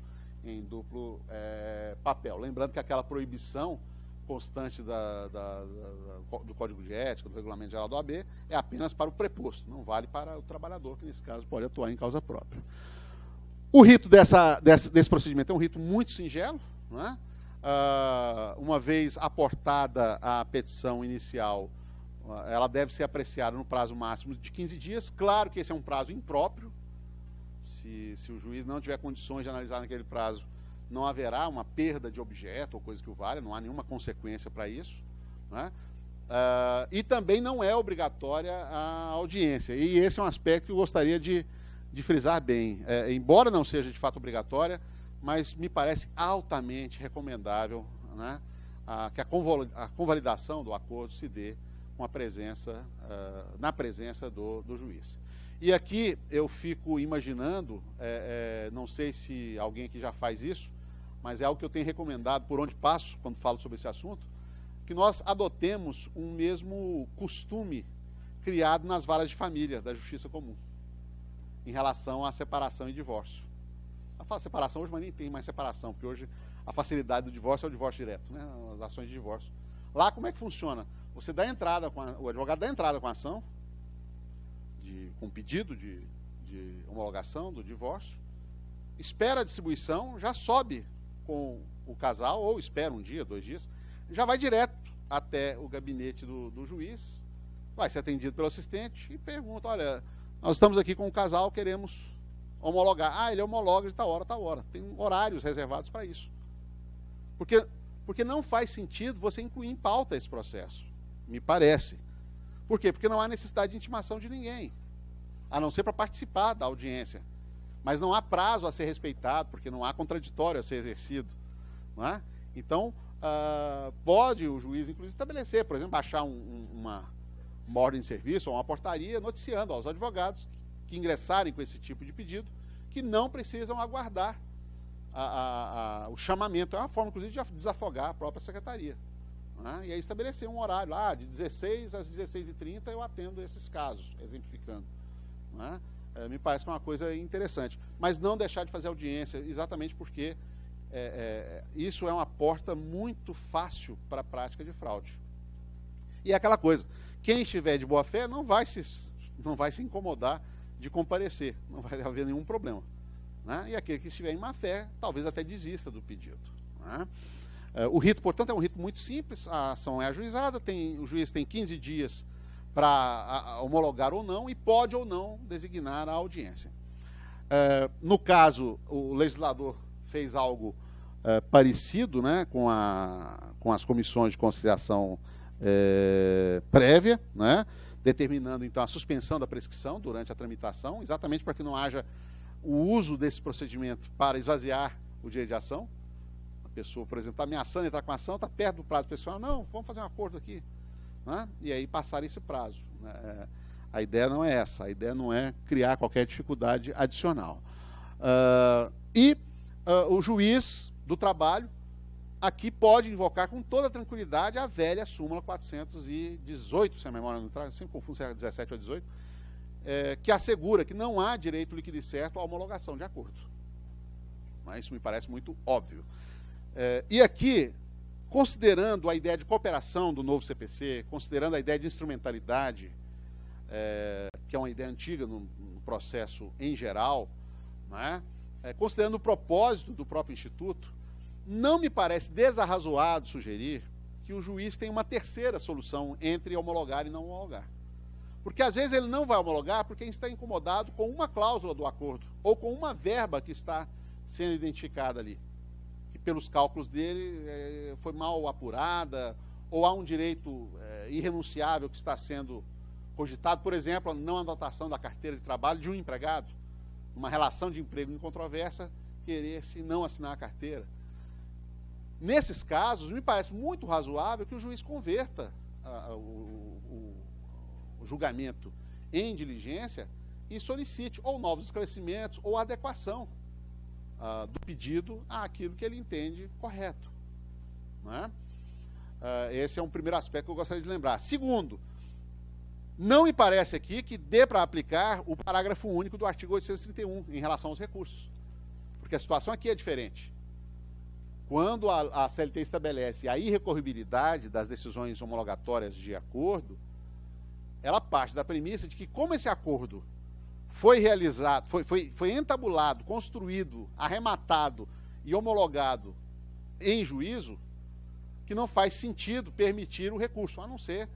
papel. Lembrando que aquela proibição constante do Código de Ética, do Regulamento Geral do OAB, é apenas para o preposto, não vale para o trabalhador, que nesse caso pode atuar em causa própria. O rito desse procedimento é um rito muito singelo, né? Uma vez aportada a petição inicial, ela deve ser apreciada no prazo máximo de 15 dias. Claro que esse é um prazo impróprio. Se o juiz não tiver condições de analisar naquele prazo, não haverá uma perda de objeto ou coisa que o valha, não há nenhuma consequência para isso. Né? E também não é obrigatória a audiência. E esse é um aspecto que eu gostaria de frisar bem. Embora não seja de fato obrigatória, mas me parece altamente recomendável, né, que a convalidação do acordo se dê com a presença, na presença do juiz. E aqui eu fico imaginando, não sei se alguém aqui já faz isso, mas é algo que eu tenho recomendado por onde passo, quando falo sobre esse assunto, que nós adotemos um mesmo costume criado nas varas de família da Justiça Comum, em relação à separação e divórcio. Eu falo separação hoje, mas nem tem mais separação, porque hoje a facilidade do divórcio é o divórcio direto, né? As ações de divórcio. Lá como é que funciona? Você dá entrada, o advogado dá entrada com a ação, com pedido de homologação do divórcio, espera a distribuição, já sobe com o casal, ou espera um dia, 2 dias, já vai direto até o gabinete do juiz, vai ser atendido pelo assistente e pergunta, olha, nós estamos aqui com um casal, queremos homologar. Ah, ele homologa de tal hora, tal hora. Tem horários reservados para isso. Porque não faz sentido você incluir em pauta esse processo, me parece. Por quê? Porque não há necessidade de intimação de ninguém, a não ser para participar da audiência. Mas não há prazo a ser respeitado, porque não há contraditório a ser exercido. Não é? Então, pode o juiz, inclusive, estabelecer, por exemplo, baixar uma ordem de serviço ou uma portaria noticiando aos advogados que ingressarem com esse tipo de pedido que não precisam aguardar o chamamento. É uma forma, inclusive, de desafogar a própria secretaria. Né? E aí estabelecer um horário lá, de 16 às 16h30 eu atendo esses casos, exemplificando. Né? Me parece uma coisa interessante. Mas não deixar de fazer audiência, exatamente porque isso é uma porta muito fácil para a prática de fraude. E é aquela coisa, quem estiver de boa fé não vai se incomodar de comparecer, não vai haver nenhum problema. Né? E aquele que estiver em má fé, talvez até desista do pedido. Né? O rito, portanto, é um rito muito simples, a ação é ajuizada, o juiz tem 15 dias para homologar ou não, e pode ou não designar a audiência. No caso, o legislador fez algo parecido, né, com as comissões de conciliação prévia, né, determinando, então, a suspensão da prescrição durante a tramitação, exatamente para que não haja o uso desse procedimento para esvaziar o direito de ação. A pessoa, por exemplo, está ameaçando entrar com a ação, está perto do prazo pessoal, não, vamos fazer um acordo aqui. Né? E aí passar esse prazo. Né? A ideia não é essa, a ideia não é criar qualquer dificuldade adicional. O juiz do trabalho aqui pode invocar com toda tranquilidade a velha súmula 418, se a memória não traz, sempre confundo se é 17 ou 18, que assegura que não há direito líquido e certo à homologação de acordo. Mas isso me parece muito óbvio. E aqui, considerando a ideia de cooperação do novo CPC, considerando a ideia de instrumentalidade, que é uma ideia antiga no processo em geral, né? Considerando o propósito do próprio Instituto, não me parece desarrazoado sugerir que o juiz tem uma terceira solução entre homologar e não homologar. Porque às vezes ele não vai homologar porque está incomodado com uma cláusula do acordo ou com uma verba que está sendo identificada ali, que pelos cálculos dele foi mal apurada, ou há um direito irrenunciável que está sendo cogitado, por exemplo, a não anotação da carteira de trabalho de um empregado, uma relação de emprego incontroversa, querer-se não assinar a carteira. Nesses casos, me parece muito razoável que o juiz converta o julgamento em diligência e solicite ou novos esclarecimentos ou adequação do pedido àquilo que ele entende correto. Né? Esse é um primeiro aspecto que eu gostaria de lembrar. Segundo, não me parece aqui que dê para aplicar o parágrafo único do artigo 831 em relação aos recursos, porque a situação aqui é diferente. Quando a CLT estabelece a irrecorribilidade das decisões homologatórias de acordo, ela parte da premissa de que, como esse acordo foi realizado, foi entabulado, construído, arrematado e homologado em juízo, que não faz sentido permitir o recurso, a não ser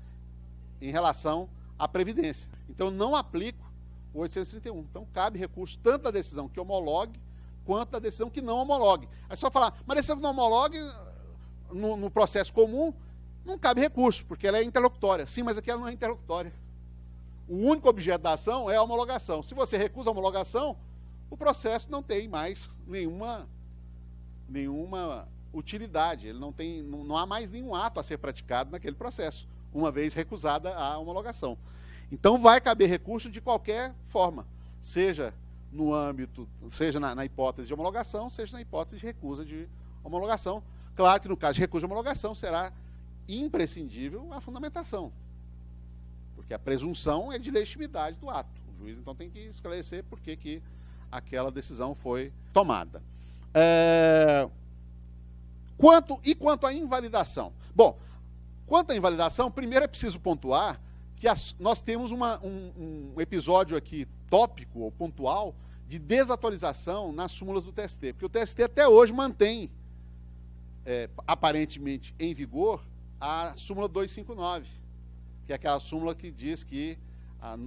em relação à Previdência. Então, não aplico o 831. Então, cabe recurso tanto da decisão que homologue, quanto da decisão que não homologue. Aí só falar, mas a decisão que não homologue, no processo comum, não cabe recurso, porque ela é interlocutória. Sim, mas aqui ela não é interlocutória. O único objeto da ação é a homologação. Se você recusa a homologação, o processo não tem mais nenhuma utilidade. Ele não há mais nenhum ato a ser praticado naquele processo, uma vez recusada a homologação. Então, vai caber recurso de qualquer forma, seja no âmbito, seja na hipótese de homologação, seja na hipótese de recusa de homologação. Claro que no caso de recusa de homologação será imprescindível a fundamentação, porque a presunção é de legitimidade do ato. O juiz, então, tem que esclarecer por que aquela decisão foi tomada. Quanto à invalidação? Bom, quanto à invalidação, primeiro é preciso pontuar que nós temos um episódio aqui tópico ou pontual de desatualização nas súmulas do TST, porque o TST até hoje mantém, aparentemente em vigor, a súmula 259, que que é aquela súmula que diz que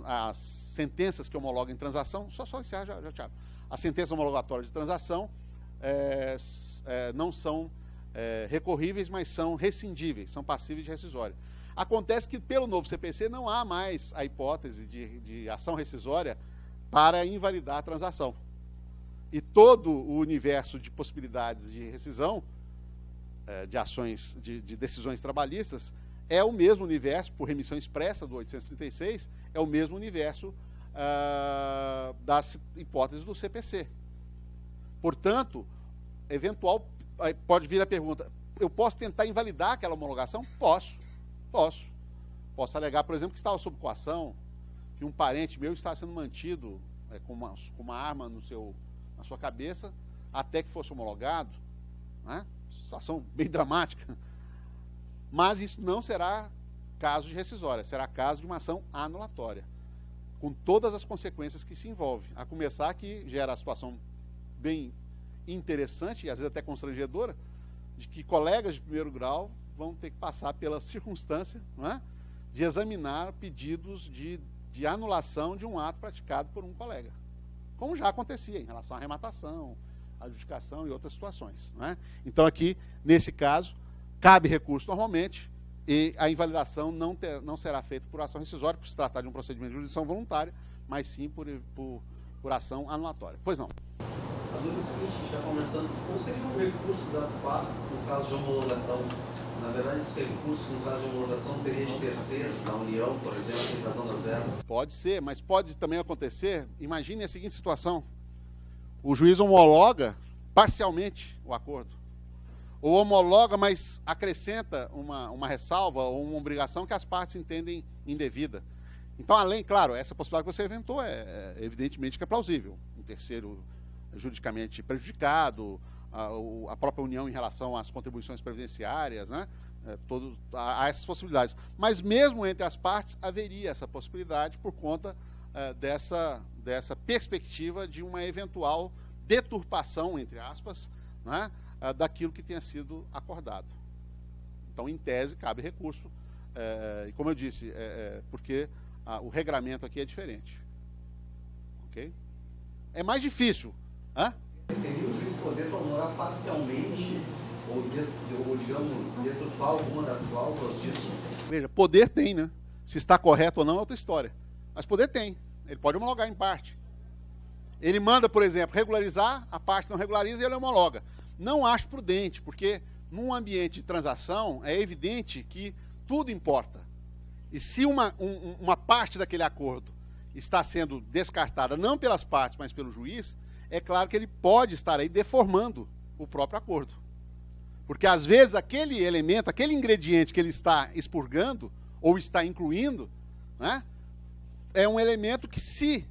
as sentenças que homologam em transação, só encerrar já, Thiago. As sentenças homologatórias de transação não são recorríveis, mas são rescindíveis, são passíveis de rescisória. Acontece que pelo novo CPC não há mais a hipótese de ação rescisória para invalidar a transação. E todo o universo de possibilidades de rescisão, de ações, de decisões trabalhistas, é o mesmo universo, por remissão expressa do 836, é o mesmo universo das hipóteses do CPC. Portanto, pode vir a pergunta, eu posso tentar invalidar aquela homologação? Posso. Posso alegar, por exemplo, que estava sob coação, que um parente meu estava sendo mantido com uma arma na sua cabeça, até que fosse homologado, né? Situação bem dramática. Mas isso não será caso de rescisória, será caso de uma ação anulatória, com todas as consequências que se envolve. A começar que gera a situação bem interessante, e às vezes até constrangedora, de que colegas de primeiro grau vão ter que passar pela circunstância, não é, de examinar pedidos de anulação de um ato praticado por um colega, como já acontecia em relação à arrematação, adjudicação e outras situações, né? Então aqui, nesse caso, cabe recurso normalmente e a invalidação não será feita por ação rescisória, por se tratar de um procedimento de jurisdição voluntária, mas sim por ação anulatória. Pois não. A dúvida é o seguinte, já começando, qual seria o recurso das partes no caso de homologação? Na verdade, esse recurso, no caso de homologação, seria de terceiros, da União, por exemplo, em razão das verbas? Pode ser, mas pode também acontecer, imagine a seguinte situação, o juiz homologa parcialmente o acordo, ou homologa, mas acrescenta uma ressalva ou uma obrigação que as partes entendem indevida. Então, além, claro, essa possibilidade que você inventou evidentemente que é plausível. Um terceiro juridicamente prejudicado, a própria União em relação às contribuições previdenciárias, né? Há essas possibilidades. Mas mesmo entre as partes haveria essa possibilidade por conta dessa perspectiva de uma eventual deturpação, entre aspas, né? Daquilo que tenha sido acordado. Então, em tese, cabe recurso. E como eu disse, porque o regramento aqui é diferente. Ok? É mais difícil. Teria o juiz poder honorar parcialmente ou digamos, deturpar alguma das cláusulas disso? Veja, poder tem, né? Se está correto ou não é outra história. Mas poder tem. Ele pode homologar em parte. Ele manda, por exemplo, regularizar, a parte não regulariza e ele homologa. Não acho prudente, porque num ambiente de transação é evidente que tudo importa. E se uma parte daquele acordo está sendo descartada, não pelas partes, mas pelo juiz, é claro que ele pode estar aí deformando o próprio acordo. Porque, às vezes, aquele elemento, aquele ingrediente que ele está expurgando, ou está incluindo, né, é um elemento que, se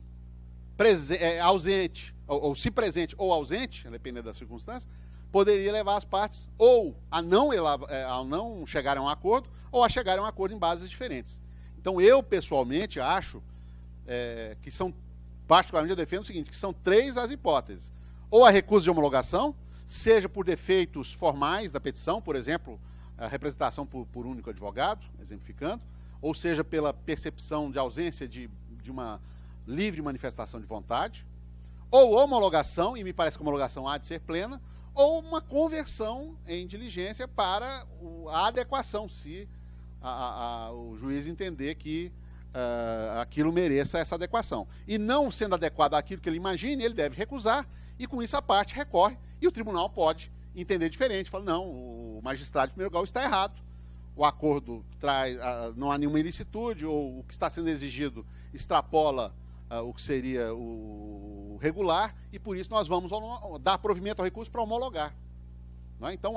ausente, ou se presente ou ausente, dependendo da circunstância, poderia levar as partes ou a não chegarem a um acordo, ou a chegarem a um acordo em bases diferentes. Então, eu, pessoalmente, acho que são, particularmente, eu defendo o seguinte, que são 3 as hipóteses. Ou a recusa de homologação, seja por defeitos formais da petição, por exemplo, a representação por único advogado, exemplificando, ou seja pela percepção de ausência de uma livre manifestação de vontade, ou homologação, e me parece que a homologação há de ser plena, ou uma conversão em diligência para a adequação, se o juiz entender que aquilo mereça essa adequação. E não sendo adequado àquilo que ele imagine, ele deve recusar, e com isso a parte recorre, e o tribunal pode entender diferente. Fala, não, o magistrado de primeiro grau está errado, o acordo não há nenhuma ilicitude, ou o que está sendo exigido extrapola o que seria o regular, e por isso nós vamos dar provimento ao recurso para homologar. Não é? Então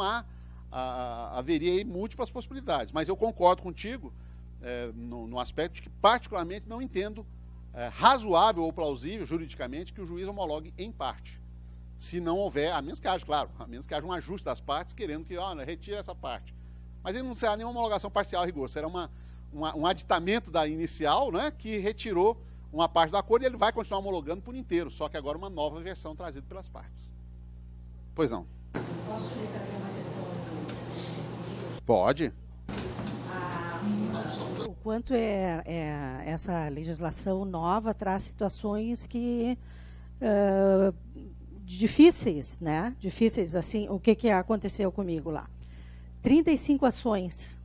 haveria aí múltiplas possibilidades, mas eu concordo contigo no aspecto de que particularmente não entendo razoável ou plausível juridicamente que o juiz homologue em parte. Se não houver, a menos que haja, claro, a menos que haja um ajuste das partes querendo que, retire essa parte. Mas ele não será nenhuma homologação parcial a rigor, será um aditamento da inicial, né, que retirou uma parte do acordo e ele vai continuar homologando por inteiro, só que agora uma nova versão trazida pelas partes. Pois não. Posso trazer uma questão aqui? Pode. enquanto essa legislação nova traz situações que difíceis, né? Difíceis, assim, o que aconteceu comigo lá? 35 ações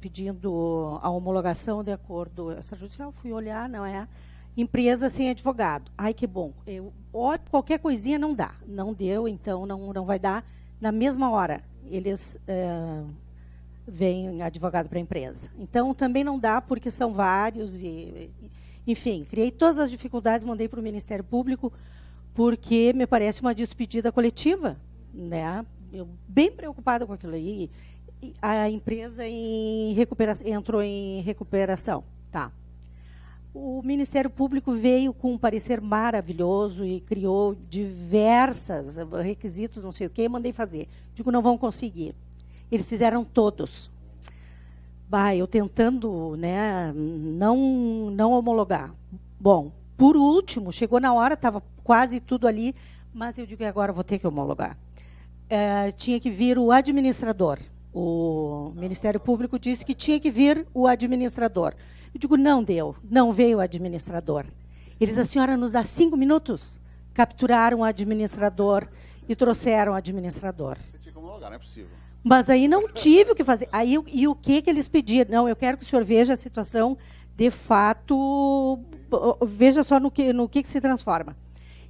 pedindo a homologação de acordo extrajudicial, fui olhar, não é? Empresa sem advogado. Ai, que bom. Qualquer coisinha não dá. Não deu, então não vai dar. Na mesma hora, eles vêm advogado para a empresa. Então, também não dá, porque são vários. Enfim, criei todas as dificuldades, mandei para o Ministério Público, porque me parece uma despedida coletiva, né? Eu bem preocupada com aquilo aí. A empresa entrou em recuperação. Tá. O Ministério Público veio com um parecer maravilhoso e criou diversos requisitos, não sei o quê, mandei fazer. Digo, não vão conseguir. Eles fizeram todos. Eu tentando, né, não homologar. Bom, por último, chegou na hora, estava quase tudo ali, mas eu digo que agora vou ter que homologar. Tinha que vir o administrador. O Ministério Público disse que tinha que vir o administrador. Eu digo, não veio o administrador. Eles, a senhora nos dá 5 minutos? Capturaram o administrador e trouxeram o administrador. Você tinha que homologar, não é possível. Mas aí não tive o que fazer. Aí, e o que eles pediram? Não, eu quero que o senhor veja a situação de fato, veja só no que se transforma.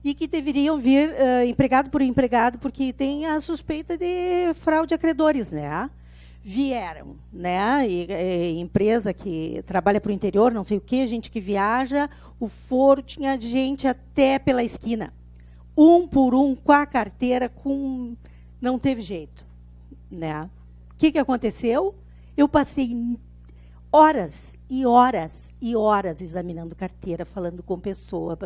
E que deveriam vir empregado por empregado, porque tem a suspeita de fraude a credores, né? Vieram, né? Empresa que trabalha para o interior, não sei o quê, gente que viaja, o foro tinha gente até pela esquina. Um por um, com a carteira, não teve jeito, né? O que aconteceu? Eu passei horas e horas e horas examinando carteira, falando com pessoa.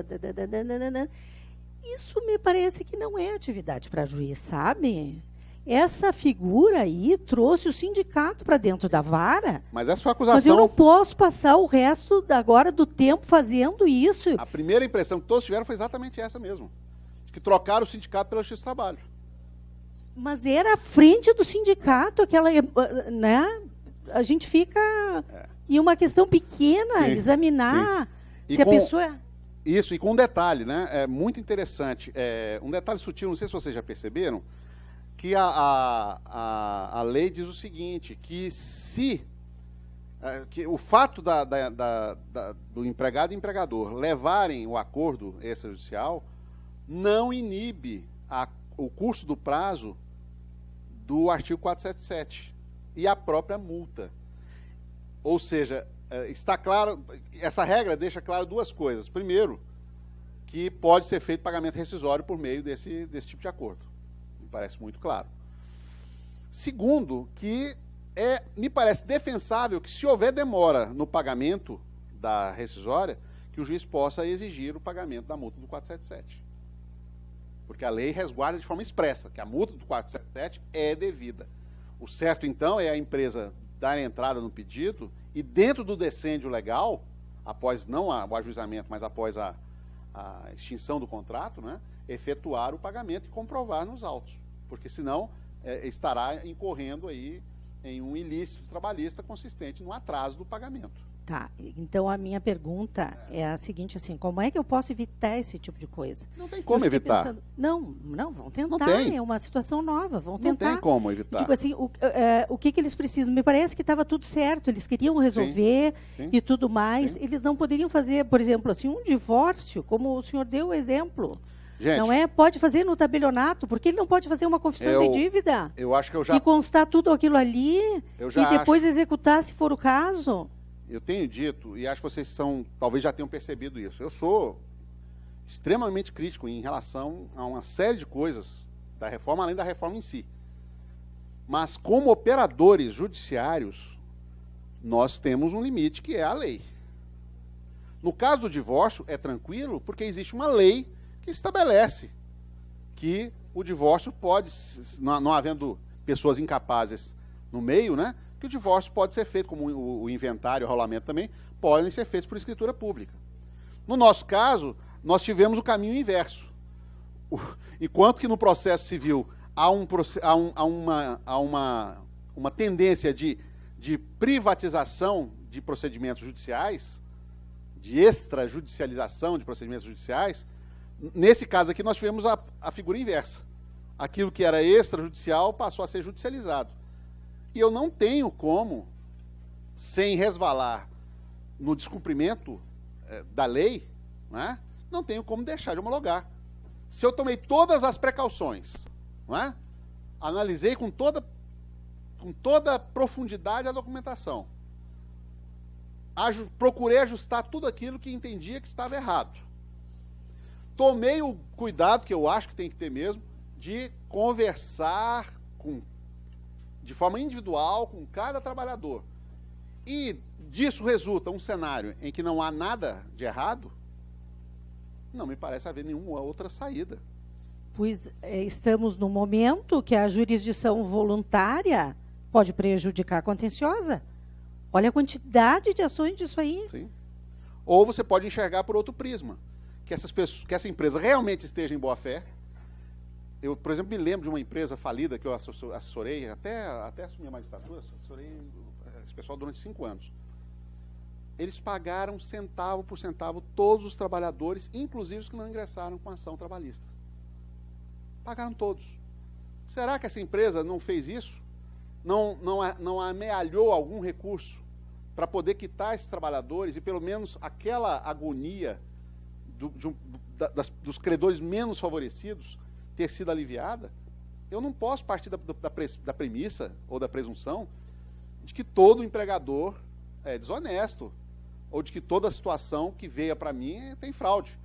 Isso me parece que não é atividade para juiz, sabe? Essa figura aí trouxe o sindicato para dentro da vara. Mas essa foi a acusação. Mas eu não posso passar o resto agora do tempo fazendo isso. A primeira impressão que todos tiveram foi exatamente essa mesmo. Que trocaram o sindicato pela Justiça do Trabalho. Mas era a frente do sindicato, aquela, né? A gente fica... E uma questão pequena, sim, examinar sim. Se a pessoa... Isso, e com um detalhe, né? É muito interessante. Um detalhe sutil, não sei se vocês já perceberam, que a lei diz o seguinte, que se que o fato do empregado e empregador levarem o acordo extrajudicial não inibe o curso do prazo do artigo 477 e a própria multa. Ou seja, está claro, essa regra deixa claro duas coisas. Primeiro, que pode ser feito pagamento rescisório por meio desse tipo de acordo. Me parece muito claro. Segundo, que me parece defensável que, se houver demora no pagamento da rescisória, que o juiz possa exigir o pagamento da multa do 477. Porque a lei resguarda de forma expressa que a multa do 477 é devida. O certo, então, é a empresa dar entrada no pedido e, dentro do decêndio legal, após não o ajuizamento, mas após a extinção do contrato, né, efetuar o pagamento e comprovar nos autos. Porque, senão, estará incorrendo aí em um ilícito trabalhista consistente no atraso do pagamento. Tá, então a minha pergunta é a seguinte, assim, como é que eu posso evitar esse tipo de coisa? Não tem como evitar. Pensando, não, vão tentar, é uma situação nova, vão tentar. Não tem como evitar. Digo assim, o que eles precisam? Me parece que estava tudo certo, eles queriam resolver sim. E tudo mais, sim. Eles não poderiam fazer, por exemplo, assim, um divórcio, como o senhor deu o exemplo. Gente, não pode fazer no tabelionato, porque ele não pode fazer uma confissão de dívida. Eu acho que eu já... E constar tudo aquilo ali, e depois executar, se for o caso. Eu tenho dito, e acho que vocês talvez já tenham percebido isso, eu sou extremamente crítico em relação a uma série de coisas da reforma, além da reforma em si. Mas, como operadores judiciários, nós temos um limite, que é a lei. No caso do divórcio, é tranquilo, porque existe uma lei que estabelece que o divórcio pode, não havendo pessoas incapazes no meio, né, que o divórcio pode ser feito, como o inventário, o rolamento também, podem ser feitos por escritura pública. No nosso caso, nós tivemos o caminho inverso. Enquanto que no processo civil há uma tendência de privatização de procedimentos judiciais, de extrajudicialização de procedimentos judiciais, nesse caso aqui nós tivemos a figura inversa. Aquilo que era extrajudicial passou a ser judicializado. E eu não tenho como, sem resvalar no descumprimento da lei, né, não tenho como deixar de homologar. Se eu tomei todas as precauções, né, analisei com toda profundidade a documentação, procurei ajustar tudo aquilo que entendia que estava errado, tomei o cuidado, que eu acho que tem que ter mesmo, de conversar de forma individual com cada trabalhador, e disso resulta um cenário em que não há nada de errado, não me parece haver nenhuma outra saída. Pois estamos no momento que a jurisdição voluntária pode prejudicar a contenciosa. Olha a quantidade de ações disso aí. Sim. Ou você pode enxergar por outro prisma, que essa empresa realmente esteja em boa fé. Eu, por exemplo, me lembro de uma empresa falida que eu assessorei, até assumir a magistratura, assessorei esse pessoal durante 5 anos. Eles pagaram centavo por centavo todos os trabalhadores, inclusive os que não ingressaram com ação trabalhista. Pagaram todos. Será que essa empresa não fez isso? Não amealhou algum recurso para poder quitar esses trabalhadores e pelo menos aquela agonia dos credores menos favorecidos ter sido aliviada? Eu não posso partir da premissa ou da presunção de que todo empregador é desonesto ou de que toda situação que veio para mim tem fraude.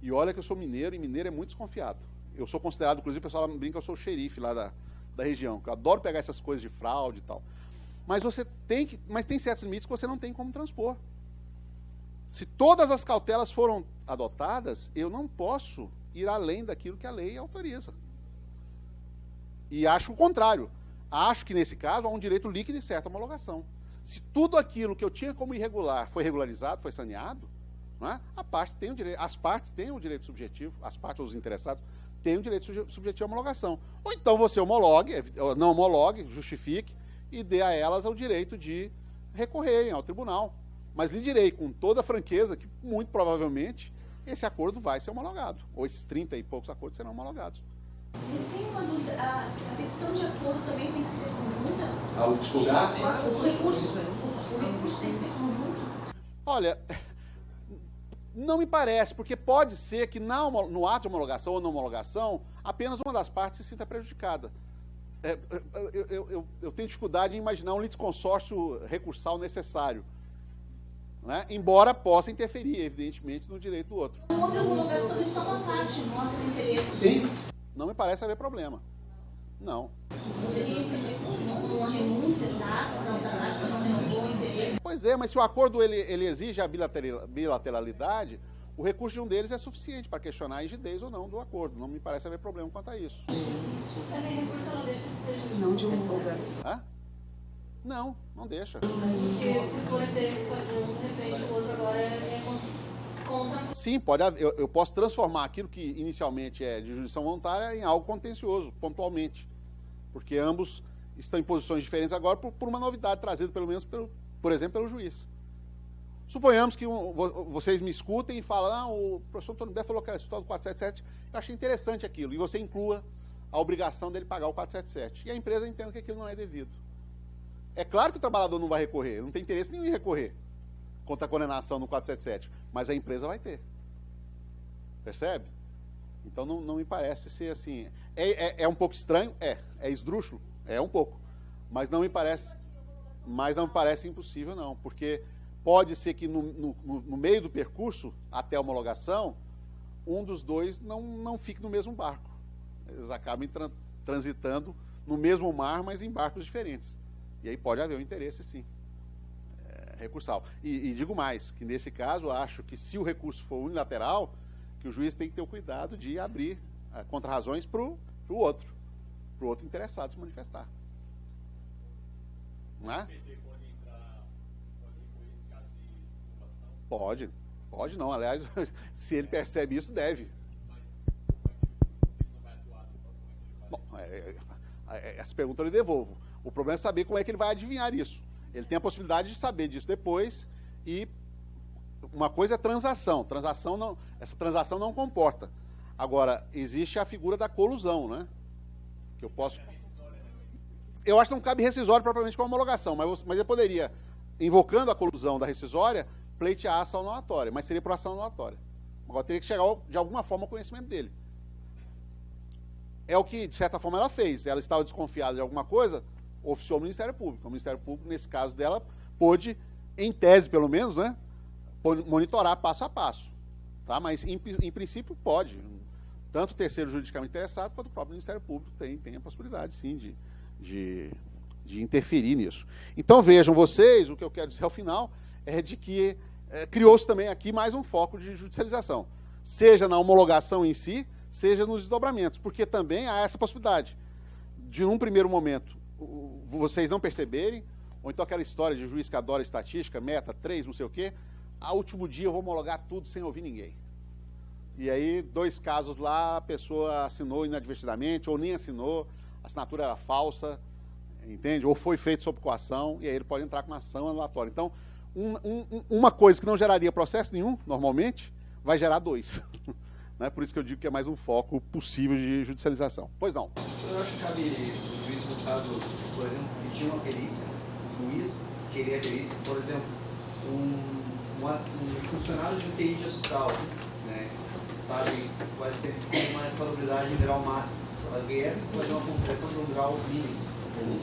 E olha que eu sou mineiro, e mineiro é muito desconfiado. Eu sou considerado, inclusive o pessoal brinca que eu sou o xerife lá da região, que eu adoro pegar essas coisas de fraude e tal. Mas tem certos limites que você não tem como transpor. Se todas as cautelas foram adotadas, eu não posso ir além daquilo que a lei autoriza. E acho o contrário. Acho que, nesse caso, há um direito líquido e certo à homologação. Se tudo aquilo que eu tinha como irregular foi regularizado, foi saneado, não é? As partes têm o direito subjetivo, as partes ou os interessados têm o direito subjetivo à homologação. Ou então você não homologue, justifique e dê a elas o direito de recorrerem ao tribunal. Mas lhe direi com toda a franqueza que, muito provavelmente, esse acordo vai ser homologado. Ou esses 30 e poucos acordos serão homologados. Eu tenho uma dúvida. A petição de acordo também tem que ser conjunta? Ao divulgar? O recurso tem que ser conjunto? Olha, não me parece, porque pode ser que no ato de homologação ou na homologação, apenas uma das partes se sinta prejudicada. Eu tenho dificuldade em imaginar um litisconsórcio recursal necessário, né? Embora possa interferir, evidentemente, no direito do outro. Não houve homologação e só uma parte mostra interesse. Sim. Não me parece haver problema. Não. Poderia uma renúncia tácita, não renovou o interesse. Pois é, mas se o acordo ele exige a bilateralidade, o recurso de um deles é suficiente para questionar a rigidez ou não do acordo. Não me parece haver problema quanto a isso. Mas em recurso ela deixa de ser justiça. Não de homologação. Hã? Não deixa. Porque se for interesse só de um, de repente o outro agora é contra. Sim, eu posso transformar aquilo que inicialmente é de jurisdição voluntária em algo contencioso, pontualmente. Porque ambos estão em posições diferentes agora por uma novidade trazida, pelo menos, por exemplo, pelo juiz. Suponhamos que vocês me escutem e falam, o professor Antônio Bé falou que era estudado do 477, eu achei interessante aquilo, e você inclua a obrigação dele pagar o 477. E a empresa entende que aquilo não é devido. É claro que o trabalhador não vai recorrer, não tem interesse nenhum em recorrer contra a condenação no 477, mas a empresa vai ter. Percebe? Então não me parece ser assim. É um pouco estranho? É esdrúxulo? É um pouco. Mas não me parece impossível, não. Porque pode ser que no meio do percurso, até a homologação, um dos dois não fique no mesmo barco. Eles acabem transitando no mesmo mar, mas em barcos diferentes. E aí pode haver um interesse, sim, recursal. E digo mais, que nesse caso, acho que se o recurso for unilateral, que o juiz tem que ter o cuidado de abrir contra-razões para o outro interessado se manifestar. Não é? Pode não. Aliás, se ele percebe isso, deve. Bom, essa pergunta eu lhe devolvo. O problema é saber como é que ele vai adivinhar isso. Ele tem a possibilidade de saber disso depois e uma coisa é transação. Essa transação não comporta. Agora, existe a figura da colusão, né? Que eu posso... Eu acho que não cabe rescisório propriamente com a homologação, mas eu poderia, invocando a colusão da rescisória, pleitear a ação anulatória, mas seria por ação anulatória. Agora teria que chegar de alguma forma ao conhecimento dele. É o que, de certa forma, ela fez. Ela estava desconfiada de alguma coisa, oficiou o Ministério Público. O Ministério Público, nesse caso dela, pôde, em tese pelo menos, né, monitorar passo a passo. Tá? Mas, em princípio, pode. Tanto o terceiro juridicamente interessado, quanto o próprio Ministério Público tem a possibilidade, sim, de interferir nisso. Então, vejam vocês, o que eu quero dizer ao final é de que criou-se também aqui mais um foco de judicialização, seja na homologação em si, seja nos desdobramentos, porque também há essa possibilidade de, num primeiro momento, vocês não perceberem, ou então aquela história de juiz que adora estatística, meta 3, não sei o quê, a último dia eu vou homologar tudo sem ouvir ninguém. E aí, 2 casos lá, a pessoa assinou inadvertidamente, ou nem assinou, a assinatura era falsa, entende? Ou foi feito sob coação, e aí ele pode entrar com uma ação anulatória. Então, uma coisa que não geraria processo nenhum, normalmente, vai gerar 2. Né? Por isso que eu digo que é mais um foco possível de judicialização. Pois não. Eu acho que cabe o juiz, no caso, por exemplo, pedir uma perícia, o juiz querer a perícia, por exemplo, um funcionário de UTI de hospital, né? Você sabe que vai ser com uma insalubridade em grau máximo. A ABS vai fazer uma consideração de um grau mínimo.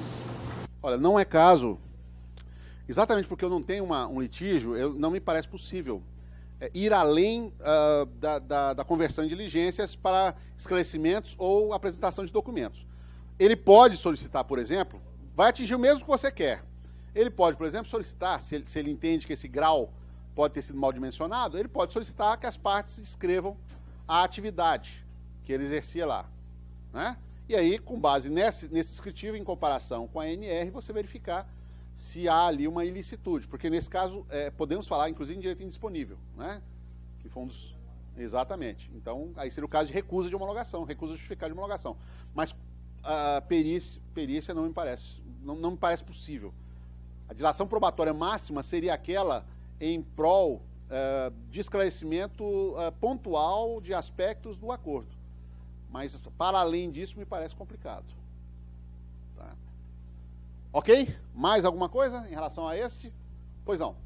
Olha, não é caso, exatamente porque eu não tenho um litígio, não me parece possível ir além da conversão em diligências para esclarecimentos ou apresentação de documentos. Ele pode solicitar, por exemplo, vai atingir o mesmo que você quer. Ele pode, por exemplo, solicitar, se ele entende que esse grau pode ter sido mal dimensionado, ele pode solicitar que as partes descrevam a atividade que ele exercia lá. Né? E aí, com base nesse descritivo, em comparação com a ANR, você verificar se há ali uma ilicitude, porque nesse caso podemos falar, inclusive, em direito indisponível, né? Que foi um dos... Exatamente. Então, aí seria o caso de recusa de homologação, recusa justificada de homologação. Mas a perícia não me parece, não me parece possível. A dilação probatória máxima seria aquela em prol de esclarecimento pontual de aspectos do acordo. Mas, para além disso, me parece complicado. Tá? Ok? Mais alguma coisa em relação a este? Pois não.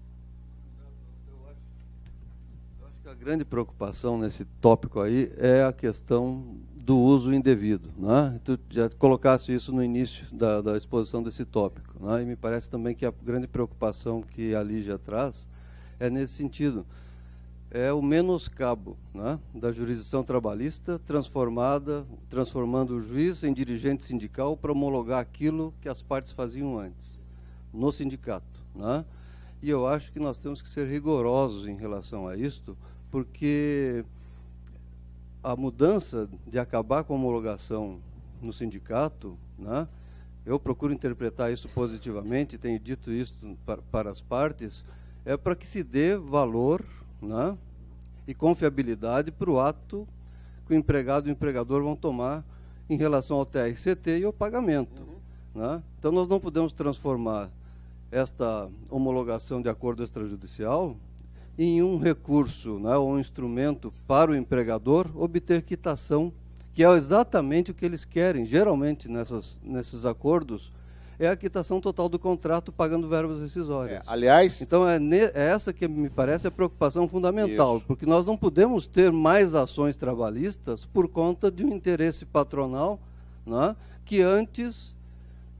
Eu acho que a grande preocupação nesse tópico aí é a questão do uso indevido. Né? Tu já colocaste isso no início da exposição desse tópico. Né? E me parece também que a grande preocupação que a Lígia traz é nesse sentido. É o menoscabo, né, da jurisdição trabalhista transformando o juiz em dirigente sindical para homologar aquilo que as partes faziam antes, no sindicato. Né? E eu acho que nós temos que ser rigorosos em relação a isto, porque a mudança de acabar com a homologação no sindicato, né, eu procuro interpretar isso positivamente, tenho dito isso para as partes, é para que se dê valor, né, e confiabilidade para o ato que o empregado e o empregador vão tomar em relação ao TRCT e ao pagamento. Né? Então, nós não podemos transformar esta homologação de acordo extrajudicial em um recurso, né, ou um instrumento para o empregador obter quitação, que é exatamente o que eles querem. Geralmente, nesses acordos, é a quitação total do contrato pagando verbas rescisórias. Aliás... Então, é essa que me parece a preocupação fundamental, Isso. porque nós não podemos ter mais ações trabalhistas por conta de um interesse patronal, né, que antes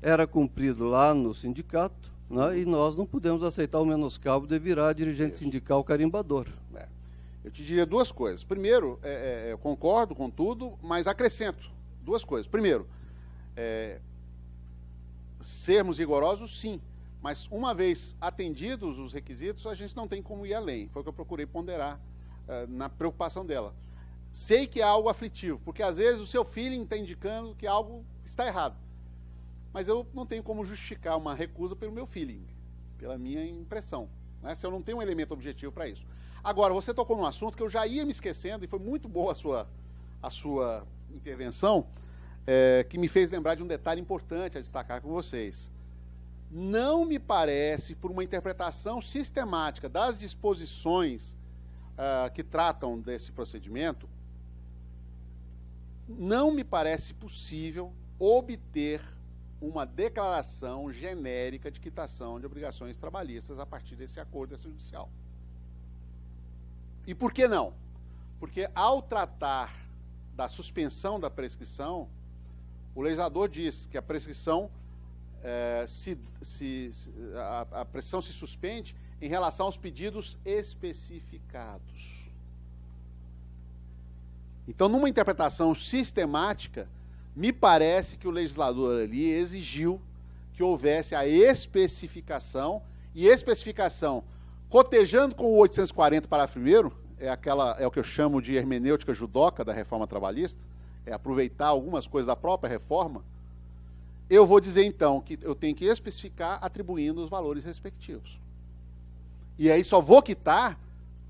era cumprido lá no sindicato, né, e nós não podemos aceitar o menoscabo de virar dirigente sindical carimbador. Eu te diria 2 coisas. Primeiro, eu concordo com tudo, mas acrescento 2 coisas. Primeiro, sermos rigorosos, sim, mas uma vez atendidos os requisitos, a gente não tem como ir além. Foi o que eu procurei ponderar na preocupação dela. Sei que é algo aflitivo, porque às vezes o seu feeling está indicando que algo está errado, mas eu não tenho como justificar uma recusa pelo meu feeling, pela minha impressão, né, se eu não tenho um elemento objetivo para isso. Agora, você tocou num assunto que eu já ia me esquecendo, e foi muito boa a sua intervenção, que me fez lembrar de um detalhe importante a destacar com vocês. não me parece, por uma interpretação sistemática das disposições que tratam desse procedimento, não me parece possível obter uma declaração genérica de quitação de obrigações trabalhistas a partir desse acordo extrajudicial. E por que não? Porque ao tratar da suspensão da prescrição, o legislador diz que a prescrição a prescrição se suspende em relação aos pedidos especificados. Então, numa interpretação sistemática, me parece que o legislador ali exigiu que houvesse a especificação, e especificação, cotejando com o 840, parágrafo 1º, é o que eu chamo de hermenêutica judoca da reforma trabalhista, é aproveitar algumas coisas da própria reforma. Eu vou dizer, então, que eu tenho que especificar atribuindo os valores respectivos. E aí só vou quitar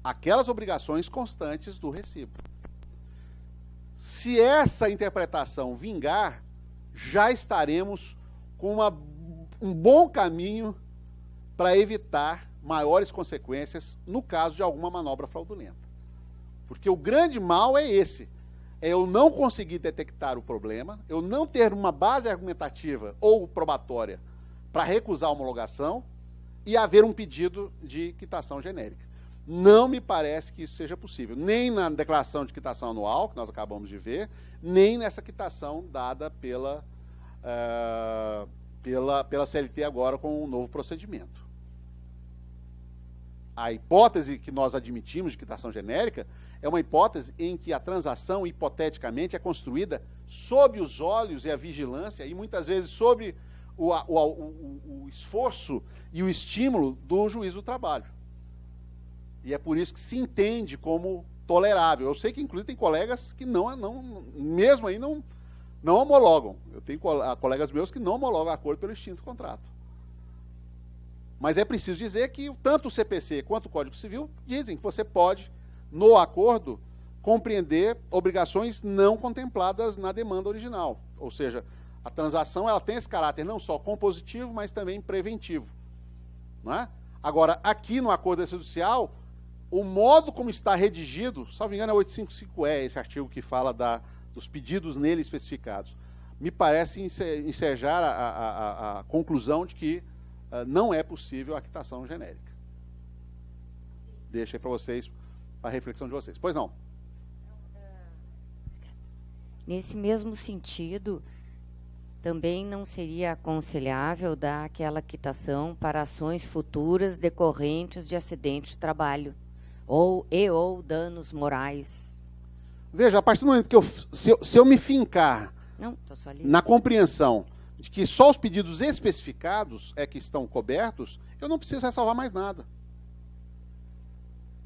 aquelas obrigações constantes do recibo. Se essa interpretação vingar, já estaremos com um bom caminho para evitar maiores consequências no caso de alguma manobra fraudulenta. Porque o grande mal é esse. É eu não conseguir detectar o problema, eu não ter uma base argumentativa ou probatória para recusar a homologação e haver um pedido de quitação genérica. Não me parece que isso seja possível, nem na declaração de quitação anual, que nós acabamos de ver, nem nessa quitação dada pela CLT agora com o novo procedimento. A hipótese que nós admitimos de quitação genérica é uma hipótese em que a transação, hipoteticamente, é construída sob os olhos e a vigilância, e muitas vezes sobre o esforço e o estímulo do juiz do trabalho. E é por isso que se entende como tolerável. Eu sei que, inclusive, tem colegas que mesmo aí não homologam. Eu tenho colegas meus que não homologam acordo pelo extinto contrato. Mas é preciso dizer que tanto o CPC quanto o Código Civil dizem que você pode, no acordo, compreender obrigações não contempladas na demanda original. Ou seja, a transação ela tem esse caráter não só compositivo, mas também preventivo. Não é? Agora, aqui no acordo extrajudicial, o modo como está redigido, salvo engano é 855E, esse artigo que fala dos pedidos nele especificados, me parece ensejar a conclusão de que não é possível a quitação genérica. Deixo aí para vocês, para a reflexão de vocês. Pois não. Nesse mesmo sentido, também não seria aconselhável dar aquela quitação para ações futuras decorrentes de acidente de trabalho ou danos morais? Veja, a partir do momento que se eu me fincar na compreensão de que só os pedidos especificados é que estão cobertos, eu não preciso ressalvar mais nada.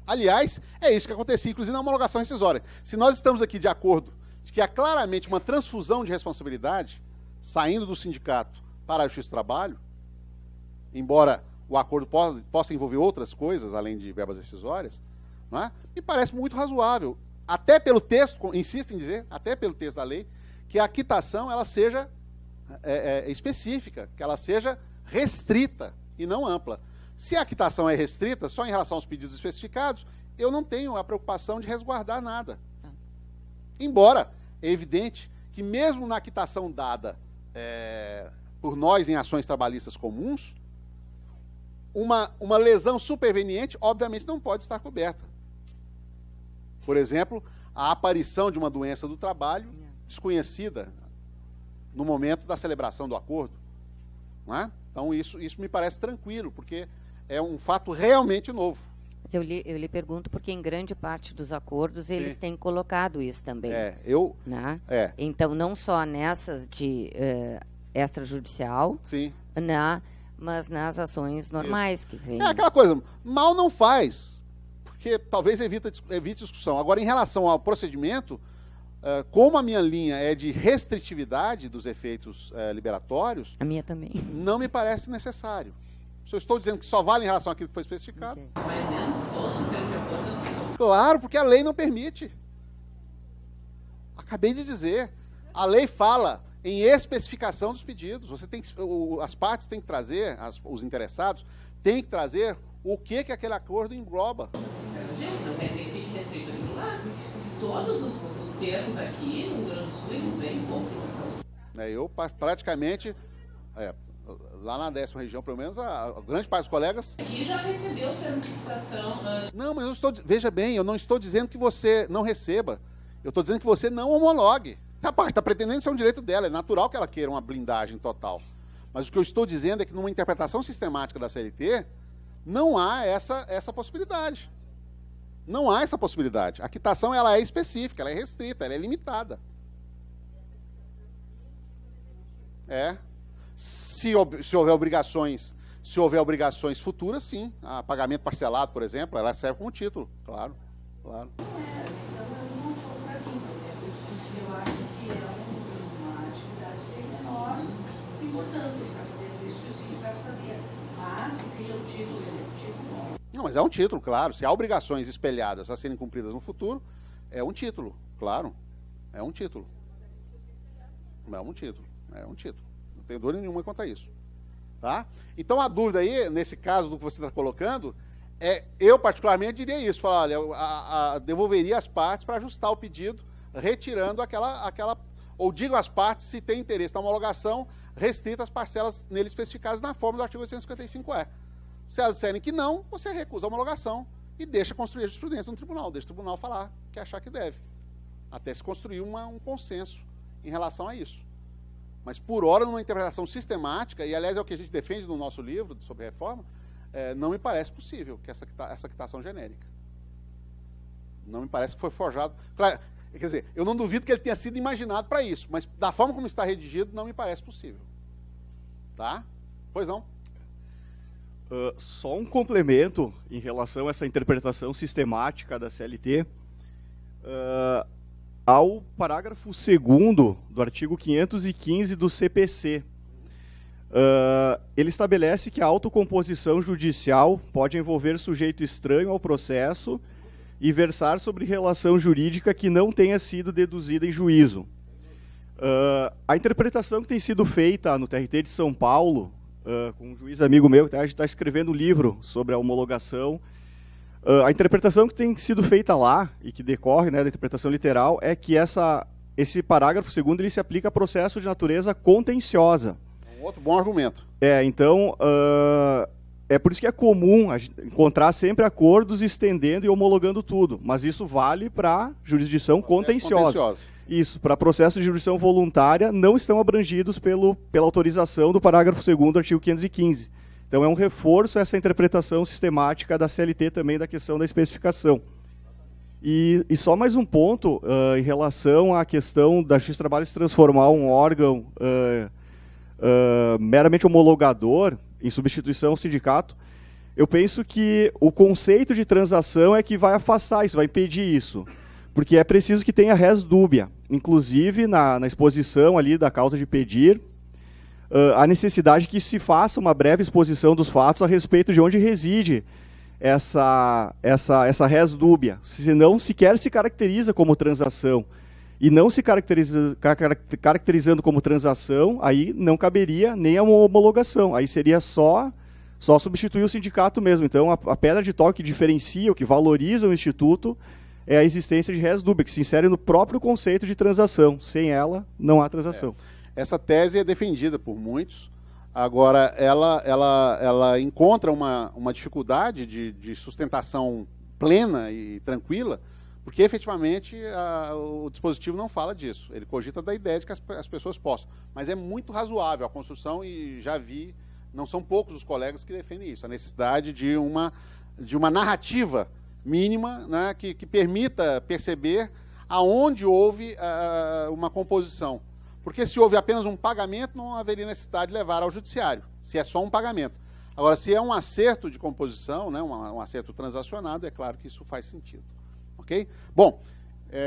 Aliás, é isso que acontecia, inclusive na homologação rescisória. Se nós estamos aqui de acordo de que há claramente uma transfusão de responsabilidade saindo do sindicato para a Justiça do Trabalho, embora o acordo possa envolver outras coisas, além de verbas rescisórias, não é? Me parece muito razoável, até pelo texto, insisto em dizer, até pelo texto da lei, que a quitação ela seja específica, que ela seja restrita e não ampla. Se a quitação é restrita, só em relação aos pedidos especificados, eu não tenho a preocupação de resguardar nada. Embora é evidente que mesmo na quitação dada por nós em ações trabalhistas comuns, uma lesão superveniente, obviamente, não pode estar coberta. Por exemplo, a aparição de uma doença do trabalho desconhecida no momento da celebração do acordo. Não é? Então, isso me parece tranquilo, porque é um fato realmente novo. Mas eu lhe pergunto porque em grande parte dos acordos Sim. eles têm colocado isso também. Né? Então, não só nessas de extrajudicial, Sim. Né, mas nas ações normais que vêm. É aquela coisa, mal não faz, porque talvez evite discussão. Agora, em relação ao procedimento, como a minha linha é de restritividade dos efeitos liberatórios, a minha também, não me parece necessário. Se eu estou dizendo que só vale em relação àquilo que foi especificado. Okay. Mas mesmo todos os termos de acordo... Claro, porque a lei não permite. Acabei de dizer. A lei fala em especificação dos pedidos. As partes têm que trazer, os interessados, têm que trazer o que aquele acordo engloba. Não quer dizer que fique restrito aquilo lá, porque todos os termos aqui no Rio Grande do Sul, eles vêm com população. Eu praticamente, lá na 10ª região, pelo menos, a grande parte dos colegas... Aqui já recebeu o termo de quitação... Não, mas veja bem, eu não estou dizendo que você não receba. Eu estou dizendo que você não homologue. A parte está pretendendo ser um direito dela, é natural que ela queira uma blindagem total. Mas o que eu estou dizendo é que numa interpretação sistemática da CLT, não há essa possibilidade. Não há essa possibilidade. A quitação ela é específica, ela é restrita, ela é limitada. Se houver obrigações futuras, sim. A pagamento parcelado, por exemplo, ela serve como título, claro. Eu não sou para mim, eu acho que é uma atividade menor importância de estar fazendo isso que o sindicato fazia. Mas se tem o título executivo, bom. Não, mas é um título, claro. Se há obrigações espelhadas a serem cumpridas no futuro, é um título, claro. É um título. Não tenho dúvida nenhuma quanto a isso. Tá? Então a dúvida aí, nesse caso do que você está colocando, eu particularmente diria isso, falar, olha, devolveria as partes para ajustar o pedido, retirando aquela, ou digo às partes, se tem interesse na homologação, restrita as parcelas nele especificadas na forma do artigo 855-E. Se elas disserem que não, você recusa a homologação e deixa construir a jurisprudência no tribunal, deixa o tribunal falar que achar que deve, até se construir um consenso em relação a isso. Mas, por hora, numa interpretação sistemática, e, aliás, é o que a gente defende no nosso livro sobre reforma, não me parece possível que essa quitação genérica. Não me parece que foi forjado. Claro, quer dizer, eu não duvido que ele tenha sido imaginado para isso, mas, da forma como está redigido, não me parece possível. Tá? Pois não? Só um complemento em relação a essa interpretação sistemática da CLT. Ao parágrafo 2º do artigo 515 do CPC. Ele estabelece que a autocomposição judicial pode envolver sujeito estranho ao processo e versar sobre relação jurídica que não tenha sido deduzida em juízo. A interpretação que tem sido feita no TRT de São Paulo, com um juiz amigo meu, que a gente está escrevendo um livro sobre a homologação, a interpretação que tem sido feita lá, e que decorre, né, da interpretação literal, é que esse parágrafo 2º ele se aplica a processo de natureza contenciosa. Um outro bom argumento. Então, é por isso que é comum a gente encontrar sempre acordos estendendo e homologando tudo, mas isso vale para jurisdição contenciosa. Isso, para processo de jurisdição voluntária, não estão abrangidos pela autorização do parágrafo 2º do artigo 515. Então, é um reforço essa interpretação sistemática da CLT também da questão da especificação. E só mais um ponto em relação à questão da Justiça do Trabalho se transformar um órgão meramente homologador, em substituição ao sindicato. Eu penso que o conceito de transação é que vai afastar isso, vai impedir isso. Porque é preciso que tenha res dúbia. Inclusive, na exposição ali da causa de pedir, a necessidade que se faça uma breve exposição dos fatos a respeito de onde reside essa res dúbia. Senão, sequer se caracteriza como transação. E não se caracterizando como transação, aí não caberia nem a homologação. Aí seria só substituir o sindicato mesmo. Então, a pedra de toque que diferencia, o que valoriza o Instituto, é a existência de res dúbia, que se insere no próprio conceito de transação. Sem ela, não há transação. Essa tese é defendida por muitos. Agora, ela encontra uma dificuldade de sustentação plena e tranquila, porque efetivamente o dispositivo não fala disso. Ele cogita da ideia de que as pessoas possam. Mas é muito razoável a construção, e já vi, não são poucos os colegas que defendem isso, a necessidade de uma narrativa mínima, né, que permita perceber aonde houve uma composição. Porque se houve apenas um pagamento, não haveria necessidade de levar ao judiciário, se é só um pagamento. Agora, se é um acerto de composição, né, um acerto transacionado, é claro que isso faz sentido. Ok? Bom,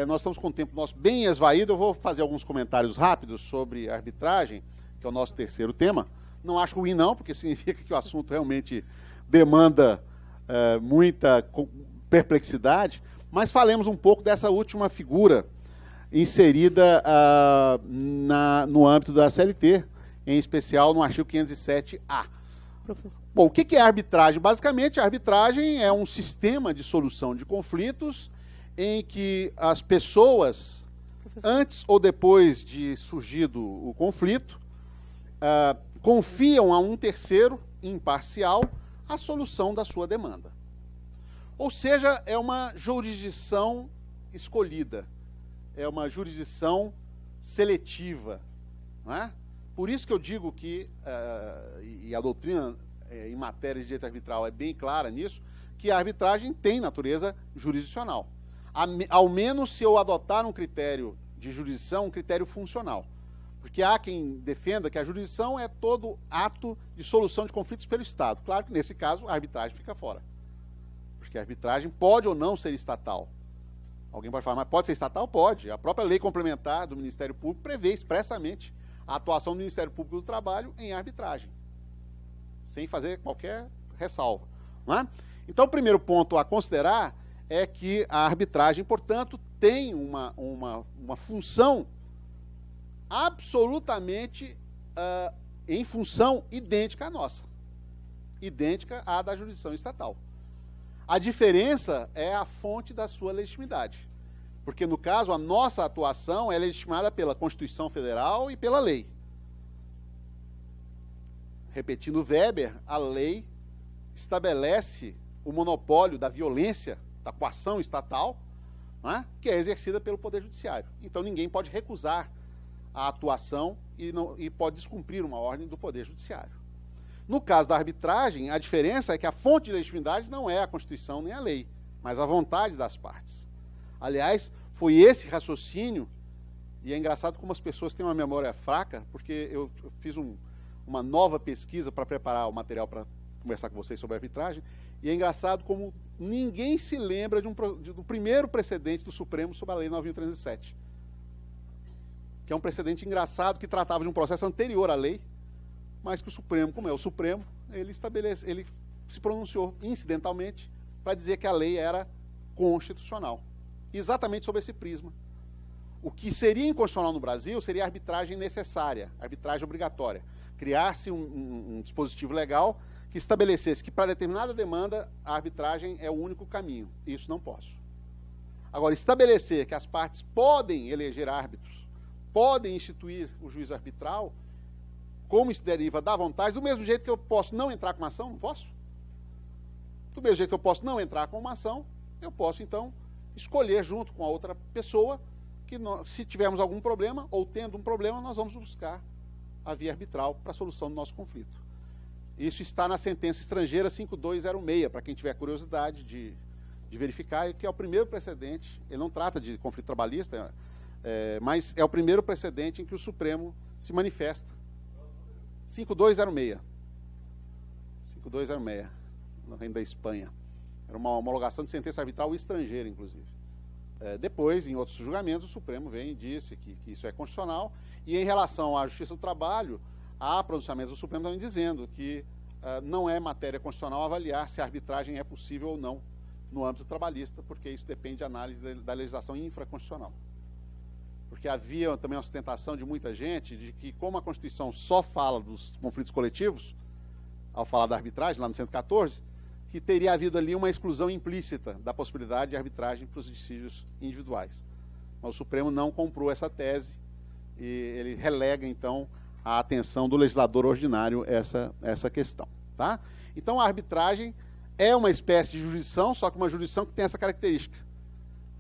nós estamos com o tempo nosso bem esvaído, eu vou fazer alguns comentários rápidos sobre arbitragem, que é o nosso terceiro tema. Não acho ruim não, porque significa que o assunto realmente demanda muita perplexidade, mas falemos um pouco dessa última figura inserida no âmbito da CLT, em especial no artigo 507-A. Bom, o que é arbitragem? Basicamente, a arbitragem é um sistema de solução de conflitos em que as pessoas, antes ou depois de surgido o conflito, confiam a um terceiro imparcial a solução da sua demanda. Ou seja, é uma jurisdição escolhida, é uma jurisdição seletiva. Não é? Por isso que eu digo que, e a doutrina em matéria de direito arbitral é bem clara nisso, que a arbitragem tem natureza jurisdicional. Ao menos se eu adotar um critério de jurisdição, um critério funcional. Porque há quem defenda que a jurisdição é todo ato de solução de conflitos pelo Estado. Claro que, nesse caso, a arbitragem fica fora. Porque a arbitragem pode ou não ser estatal. Alguém pode falar, mas pode ser estatal? Pode. A própria lei complementar do Ministério Público prevê expressamente a atuação do Ministério Público do Trabalho em arbitragem, sem fazer qualquer ressalva. Não é? Então, o primeiro ponto a considerar é que a arbitragem, portanto, tem uma função absolutamente em função idêntica à nossa, idêntica à da jurisdição estatal. A diferença é a fonte da sua legitimidade, porque, no caso, a nossa atuação é legitimada pela Constituição Federal e pela lei. Repetindo Weber, a lei estabelece o monopólio da violência, da coação estatal, né, que é exercida pelo Poder Judiciário. Então, ninguém pode recusar a atuação e pode descumprir uma ordem do Poder Judiciário. No caso da arbitragem, a diferença é que a fonte de legitimidade não é a Constituição nem a lei, mas a vontade das partes. Aliás, foi esse raciocínio, e é engraçado como as pessoas têm uma memória fraca, porque eu fiz uma nova pesquisa para preparar o material para conversar com vocês sobre arbitragem, e é engraçado como ninguém se lembra do primeiro precedente do Supremo sobre a Lei 9.307, que é um precedente engraçado que tratava de um processo anterior à lei, mas que o Supremo, como é o Supremo, ele se pronunciou incidentalmente para dizer que a lei era constitucional, exatamente sob esse prisma. O que seria inconstitucional no Brasil seria a arbitragem necessária, arbitragem obrigatória. Criar-se um dispositivo legal que estabelecesse que, para determinada demanda, a arbitragem é o único caminho. Isso não posso. Agora, estabelecer que as partes podem eleger árbitros, podem instituir o juízo arbitral, como isso deriva da vontade, do mesmo jeito que eu posso não entrar com uma ação, não posso? Do mesmo jeito que eu posso não entrar com uma ação, eu posso, então, escolher junto com a outra pessoa que, se tivermos algum problema, ou tendo um problema, nós vamos buscar a via arbitral para a solução do nosso conflito. Isso está na sentença estrangeira 5206, para quem tiver curiosidade de verificar, que é o primeiro precedente, ele não trata de conflito trabalhista, mas é o primeiro precedente em que o Supremo se manifesta. 5206. 5206, no Reino da Espanha. Era uma homologação de sentença arbitral estrangeira, inclusive. Depois, em outros julgamentos, o Supremo vem e disse que isso é constitucional. E em relação à Justiça do Trabalho, há pronunciamentos do Supremo também dizendo que não é matéria constitucional avaliar se a arbitragem é possível ou não no âmbito trabalhista, porque isso depende de análise da legislação infraconstitucional. Porque havia também uma sustentação de muita gente de que, como a Constituição só fala dos conflitos coletivos, ao falar da arbitragem, lá no 114, que teria havido ali uma exclusão implícita da possibilidade de arbitragem para os litígios individuais. Mas o Supremo não comprou essa tese e ele relega, então, à atenção do legislador ordinário essa questão. Tá? Então, a arbitragem é uma espécie de jurisdição, só que uma jurisdição que tem essa característica.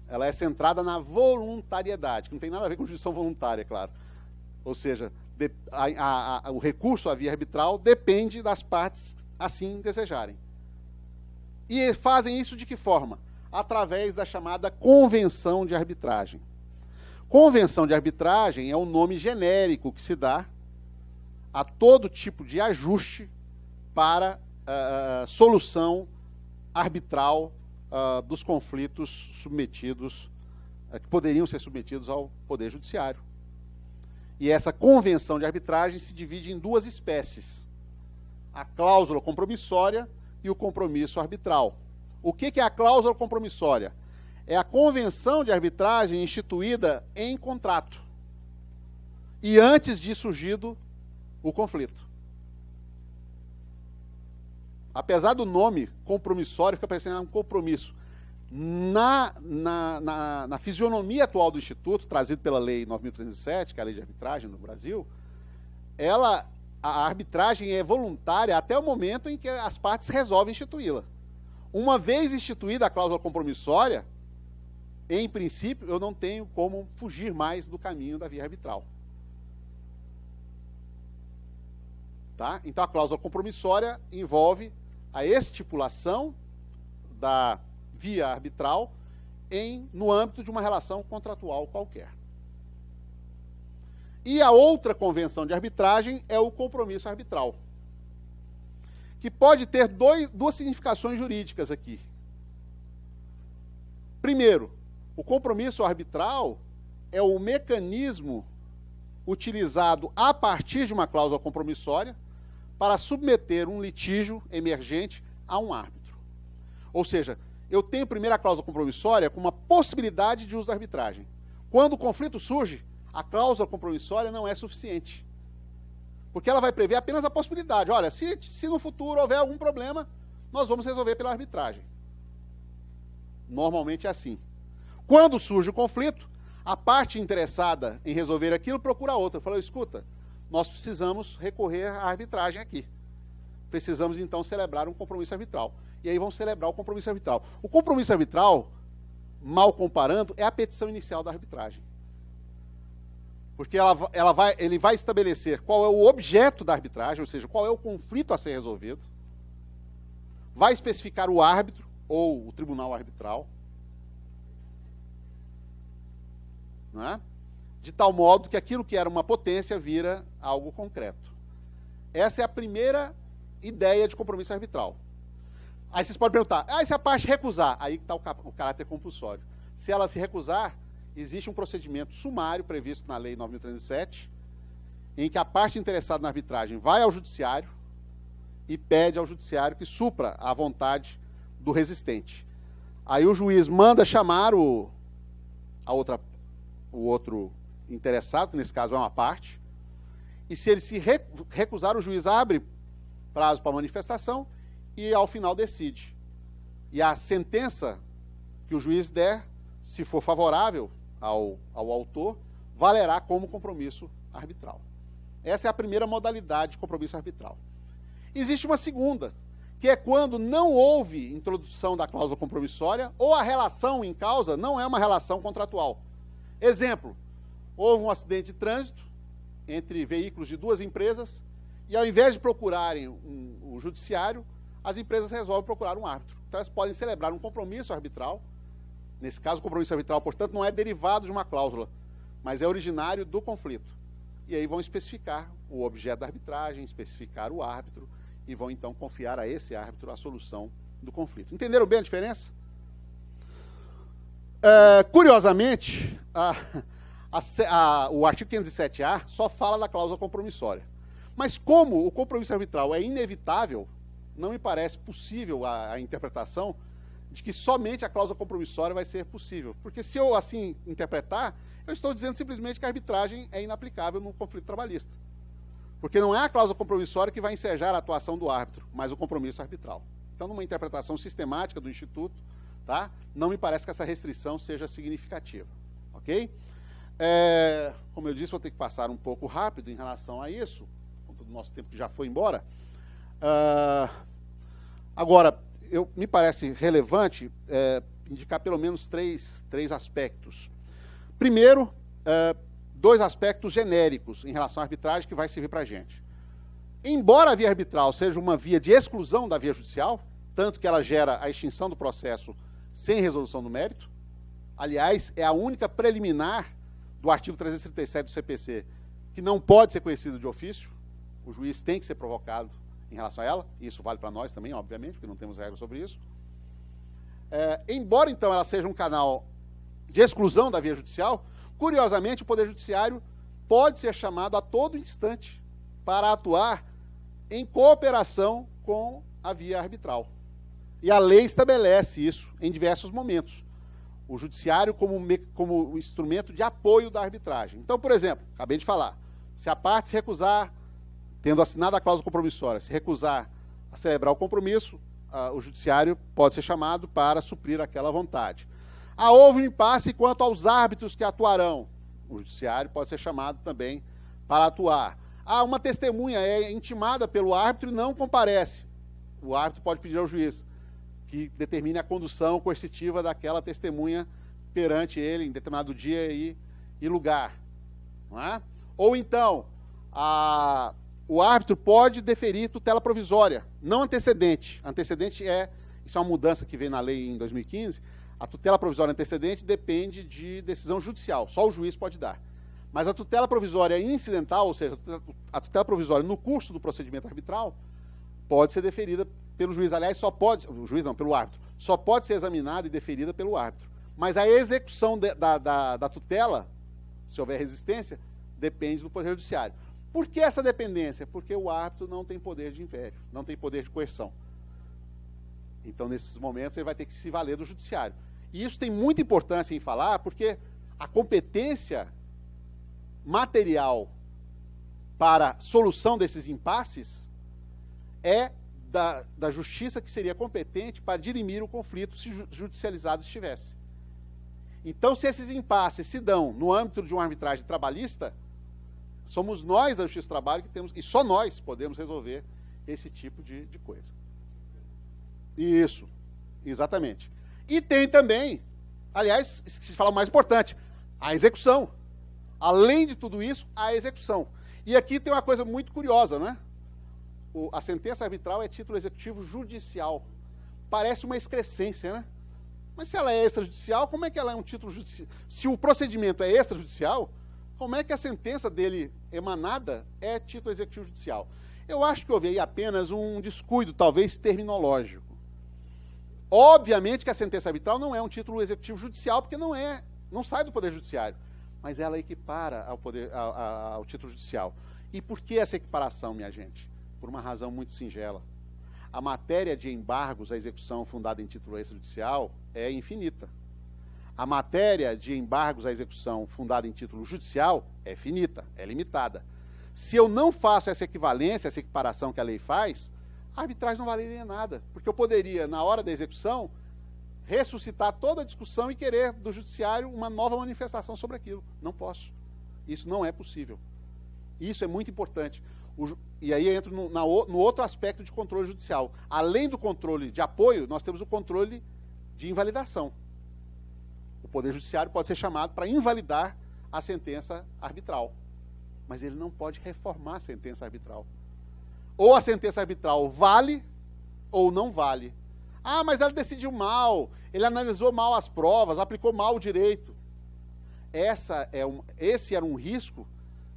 Ela é centrada na voluntariedade, que não tem nada a ver com jurisdição voluntária, claro. Ou seja, o recurso à via arbitral depende das partes assim desejarem. E fazem isso de que forma? Através da chamada convenção de arbitragem. Convenção de arbitragem é um nome genérico que se dá a todo tipo de ajuste para solução arbitral dos conflitos submetidos, que poderiam ser submetidos ao Poder Judiciário. E essa convenção de arbitragem se divide em duas espécies: a cláusula compromissória e o compromisso arbitral. O que é a cláusula compromissória? é a convenção de arbitragem instituída em contrato e antes de surgido o conflito. Apesar do nome compromissório, fica parecendo um compromisso. Na fisionomia atual do Instituto, trazido pela Lei 9.307, que é a lei de arbitragem no Brasil, a arbitragem é voluntária até o momento em que as partes resolvem instituí-la. Uma vez instituída a cláusula compromissória, em princípio, eu não tenho como fugir mais do caminho da via arbitral. Tá? Então, a cláusula compromissória envolve a estipulação da via arbitral no âmbito de uma relação contratual qualquer. E a outra convenção de arbitragem é o compromisso arbitral, que pode ter duas significações jurídicas aqui. Primeiro, o compromisso arbitral é o mecanismo utilizado a partir de uma cláusula compromissória para submeter um litígio emergente a um árbitro. Ou seja, eu tenho primeiro a cláusula compromissória com uma possibilidade de uso da arbitragem. Quando o conflito surge, a cláusula compromissória não é suficiente. Porque ela vai prever apenas a possibilidade. Olha, se no futuro houver algum problema, nós vamos resolver pela arbitragem. Normalmente é assim. Quando surge o conflito, a parte interessada em resolver aquilo procura a outra. Fala, escuta, nós precisamos recorrer à arbitragem aqui. Precisamos, então, celebrar um compromisso arbitral. E aí vão celebrar o compromisso arbitral. O compromisso arbitral, mal comparando, é a petição inicial da arbitragem. Porque ele vai estabelecer qual é o objeto da arbitragem, ou seja, qual é o conflito a ser resolvido. Vai especificar o árbitro ou o tribunal arbitral. Né? De tal modo que aquilo que era uma potência vira algo concreto. Essa é a primeira ideia de compromisso arbitral. Aí vocês podem perguntar, e se a parte recusar? Aí está o caráter compulsório. Se ela se recusar, existe um procedimento sumário previsto na Lei 9.307, em que a parte interessada na arbitragem vai ao judiciário e pede ao judiciário que supra a vontade do resistente. Aí o juiz manda chamar o outro interessado, que nesse caso é uma parte, e se ele se recusar, o juiz abre prazo para manifestação e ao final decide. E a sentença que o juiz der, se for favorável ao autor, valerá como compromisso arbitral. Essa é a primeira modalidade de compromisso arbitral. Existe uma segunda, que é quando não houve introdução da cláusula compromissória ou a relação em causa não é uma relação contratual. Exemplo, houve um acidente de trânsito entre veículos de duas empresas e ao invés de procurarem o judiciário, as empresas resolvem procurar um árbitro. Então elas podem celebrar um compromisso arbitral. Nesse caso, o compromisso arbitral, portanto, não é derivado de uma cláusula, mas é originário do conflito. E aí vão especificar o objeto da arbitragem, especificar o árbitro e vão então confiar a esse árbitro a solução do conflito. Entenderam bem a diferença? Curiosamente, o artigo 507A só fala da cláusula compromissória. Mas como o compromisso arbitral é inevitável, não me parece possível a interpretação de que somente a cláusula compromissória vai ser possível. Porque se eu assim interpretar, eu estou dizendo simplesmente que a arbitragem é inaplicável no conflito trabalhista. Porque não é a cláusula compromissória que vai ensejar a atuação do árbitro, mas o compromisso arbitral. Então, numa interpretação sistemática do Instituto, tá, não me parece que essa restrição seja significativa. Ok? Como eu disse, vou ter que passar um pouco rápido em relação a isso, com todo o nosso tempo que já foi embora. Agora, me parece relevante indicar pelo menos três aspectos. Primeiro, dois aspectos genéricos em relação à arbitragem que vai servir para a gente. Embora a via arbitral seja uma via de exclusão da via judicial, tanto que ela gera a extinção do processo sem resolução do mérito, aliás, é a única preliminar do artigo 337 do CPC que não pode ser conhecido de ofício, o juiz tem que ser provocado em relação a ela, e isso vale para nós também, obviamente, porque não temos regras sobre isso. Embora, então, ela seja um canal de exclusão da via judicial, curiosamente, o Poder Judiciário pode ser chamado a todo instante para atuar em cooperação com a via arbitral. E a lei estabelece isso em diversos momentos. o judiciário como instrumento de apoio da arbitragem. Então, por exemplo, acabei de falar, se a parte se recusar, tendo assinado a cláusula compromissória, se recusar a celebrar o compromisso, o judiciário pode ser chamado para suprir aquela vontade. Houve um impasse quanto aos árbitros que atuarão. O judiciário pode ser chamado também para atuar. Uma testemunha é intimada pelo árbitro e não comparece. O árbitro pode pedir ao juiz que determine a condução coercitiva daquela testemunha perante ele em determinado dia e lugar. Não é? Ou então, o árbitro pode deferir tutela provisória, não antecedente. Antecedente isso é uma mudança que veio na lei em 2015, a tutela provisória antecedente depende de decisão judicial, só o juiz pode dar. Mas a tutela provisória incidental, ou seja, a tutela provisória no curso do procedimento arbitral, pode ser deferida pelo juiz. Aliás, pelo árbitro. Só pode ser examinada e deferida pelo árbitro. Mas a execução da tutela, se houver resistência, depende do Poder Judiciário. Por que essa dependência? Porque o árbitro não tem poder de império, não tem poder de coerção. Então, nesses momentos, ele vai ter que se valer do Judiciário. E isso tem muita importância em falar, porque a competência material para solução desses impasses é da justiça que seria competente para dirimir o conflito se judicializado estivesse. Então, se esses impasses se dão no âmbito de uma arbitragem trabalhista, somos nós da Justiça do Trabalho que temos, e só nós podemos resolver esse tipo de coisa. Isso, exatamente. E tem também, aliás, se fala o mais importante, a execução. Além de tudo isso, a execução. E aqui tem uma coisa muito curiosa, não é? A sentença arbitral é título executivo judicial. Parece uma excrescência, né? Mas se ela é extrajudicial, como é que ela é um título judicial? Se o procedimento é extrajudicial, como é que a sentença dele emanada é título executivo judicial? Eu acho que houve aí apenas um descuido, talvez terminológico. Obviamente que a sentença arbitral não é um título executivo judicial, porque não sai do Poder Judiciário, mas ela equipara ao título judicial. E por que essa equiparação, minha gente? Por uma razão muito singela. A matéria de embargos à execução fundada em título extrajudicial é infinita. A matéria de embargos à execução fundada em título judicial é finita, é limitada. Se eu não faço essa equivalência, essa equiparação que a lei faz, a arbitragem não valeria nada, porque eu poderia, na hora da execução, ressuscitar toda a discussão e querer do judiciário uma nova manifestação sobre aquilo. Não posso. Isso não é possível. Isso é muito importante. E aí entra no outro aspecto de controle judicial. Além do controle de apoio, nós temos o controle de invalidação. O Poder Judiciário pode ser chamado para invalidar a sentença arbitral. Mas ele não pode reformar a sentença arbitral. Ou a sentença arbitral vale ou não vale. Mas ela decidiu mal, ele analisou mal as provas, aplicou mal o direito. Esse era um risco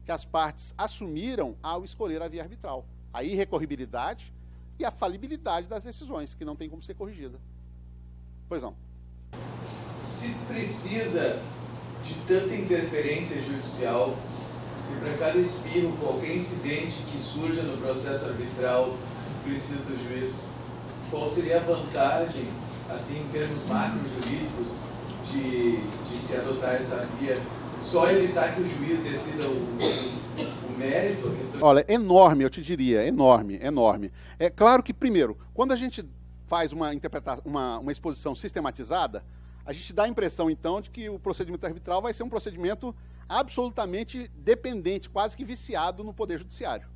que as partes assumiram ao escolher a via arbitral. A irrecorribilidade e a falibilidade das decisões, que não tem como ser corrigida. Pois não. Se precisa de tanta interferência judicial, se para cada espirro, qualquer incidente que surja no processo arbitral precisa do juiz, qual seria a vantagem, assim, em termos macro-jurídicos, de se adotar essa via? Só evitar que o juiz decida o mérito? Olha, enorme, eu te diria, enorme. É claro que, primeiro, quando a gente faz uma exposição sistematizada, a gente dá a impressão, então, de que o procedimento arbitral vai ser um procedimento absolutamente dependente, quase que viciado no Poder Judiciário.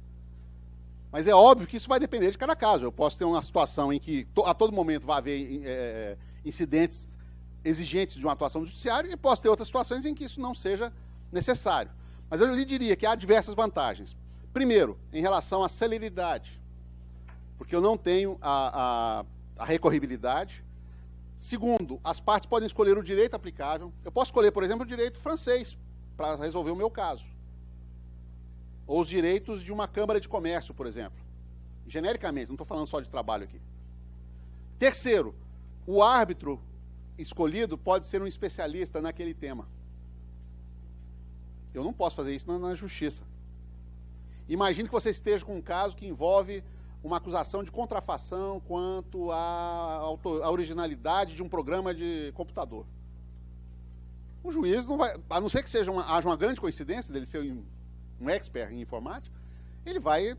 Mas é óbvio que isso vai depender de cada caso. Eu posso ter uma situação em que a todo momento vai haver incidentes exigentes de uma atuação do judiciário e posso ter outras situações em que isso não seja necessário. Mas eu lhe diria que há diversas vantagens. Primeiro, em relação à celeridade, porque eu não tenho a recorribilidade. Segundo, as partes podem escolher o direito aplicável. Eu posso escolher, por exemplo, o direito francês para resolver o meu caso. Ou os direitos de uma Câmara de Comércio, por exemplo. Genericamente, não estou falando só de trabalho aqui. Terceiro, o árbitro escolhido pode ser um especialista naquele tema. Eu não posso fazer isso na justiça. Imagine que você esteja com um caso que envolve uma acusação de contrafação quanto à originalidade de um programa de computador. O juiz não vai, a não ser que haja uma grande coincidência dele ser um expert em informática, ele vai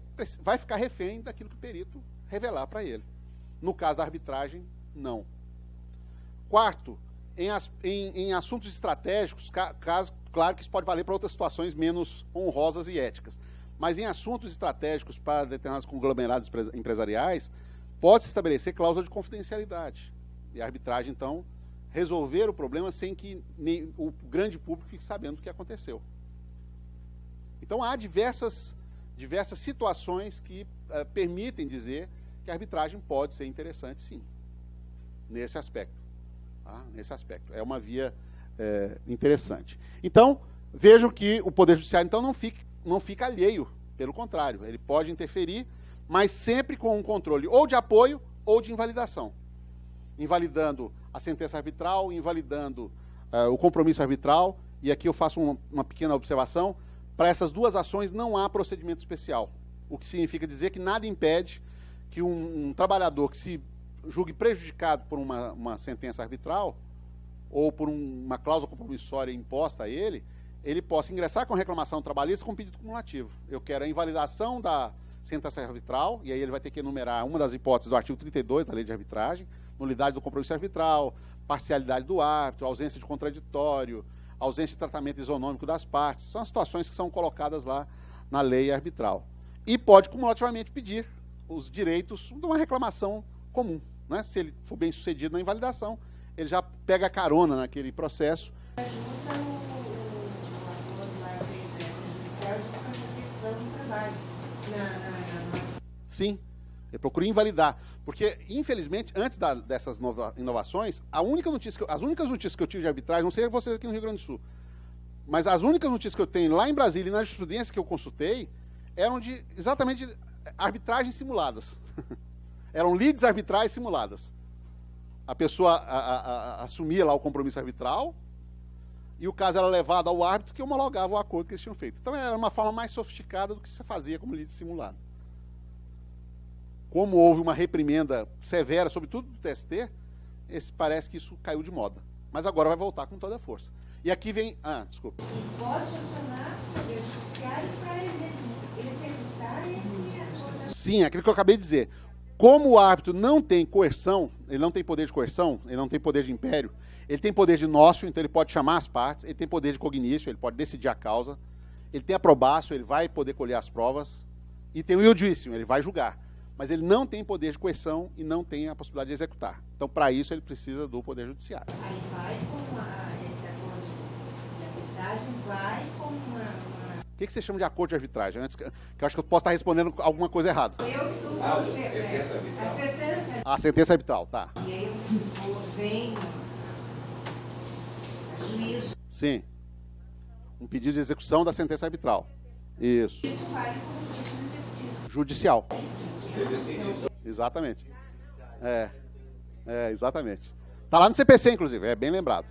ficar refém daquilo que o perito revelar para ele. No caso da arbitragem, não. Quarto, em assuntos estratégicos, claro que isso pode valer para outras situações menos honrosas e éticas, mas em assuntos estratégicos para determinados conglomerados empresariais, pode-se estabelecer cláusula de confidencialidade. E a arbitragem, então, resolver o problema sem que o grande público fique sabendo do que aconteceu. Então, há diversas situações que permitem dizer que a arbitragem pode ser interessante, sim, nesse aspecto. Tá? Nesse aspecto. É uma via interessante. Então, vejam que o Poder Judiciário, então, não fica alheio, pelo contrário, ele pode interferir, mas sempre com um controle ou de apoio ou de invalidação. Invalidando a sentença arbitral, invalidando o compromisso arbitral, e aqui eu faço uma pequena observação, para essas duas ações não há procedimento especial, o que significa dizer que nada impede que um trabalhador que se julgue prejudicado por uma sentença arbitral ou por uma cláusula compromissória imposta a ele possa ingressar com reclamação trabalhista com pedido cumulativo. Eu quero a invalidação da sentença arbitral, e aí ele vai ter que enumerar uma das hipóteses do artigo 32 da Lei de Arbitragem, nulidade do compromisso arbitral, parcialidade do árbitro, ausência de contraditório, ausência de tratamento isonômico das partes. São as situações que são colocadas lá na lei arbitral. E pode cumulativamente pedir os direitos de uma reclamação comum. Né? Se ele for bem sucedido na invalidação, ele já pega a carona naquele processo. Sim, ele procura invalidar. Porque, infelizmente, antes dessas inovações, as únicas notícias que eu tive de arbitragem, não sei vocês aqui no Rio Grande do Sul, mas as únicas notícias que eu tenho lá em Brasília e na jurisprudência que eu consultei eram exatamente de arbitragens simuladas. Eram lides arbitrais simuladas. A pessoa assumia lá o compromisso arbitral e o caso era levado ao árbitro que homologava o acordo que eles tinham feito. Então era uma forma mais sofisticada do que se fazia como lide simulado. Como houve uma reprimenda severa, sobretudo do TST, parece que isso caiu de moda. Mas agora vai voltar com toda a força. E aqui vem... desculpa. E pode acionar o Poder Judiciário para executar esse acordo. Sim, aquilo que eu acabei de dizer. Como o árbitro não tem coerção, ele não tem poder de coerção, ele não tem poder de império, ele tem poder de nócio, então ele pode chamar as partes, ele tem poder de cognício, ele pode decidir a causa, ele tem a probatio, ele vai poder colher as provas, e tem o iudicium, ele vai julgar. Mas ele não tem poder de coerção e não tem a possibilidade de executar. Então, para isso, ele precisa do Poder Judiciário. Aí vai com esse acordo de arbitragem, vai com uma... O que você chama de acordo de arbitragem? Antes, que eu acho que eu posso estar respondendo alguma coisa errada. Eu estou usando sentença arbitral. A sentença arbitral, tá. E aí vem juízo. Sim. Um pedido de execução da sentença arbitral. Isso. Isso vale como título executivo. Judicial. Exatamente. Exatamente. Está lá no CPC, inclusive, é bem lembrado.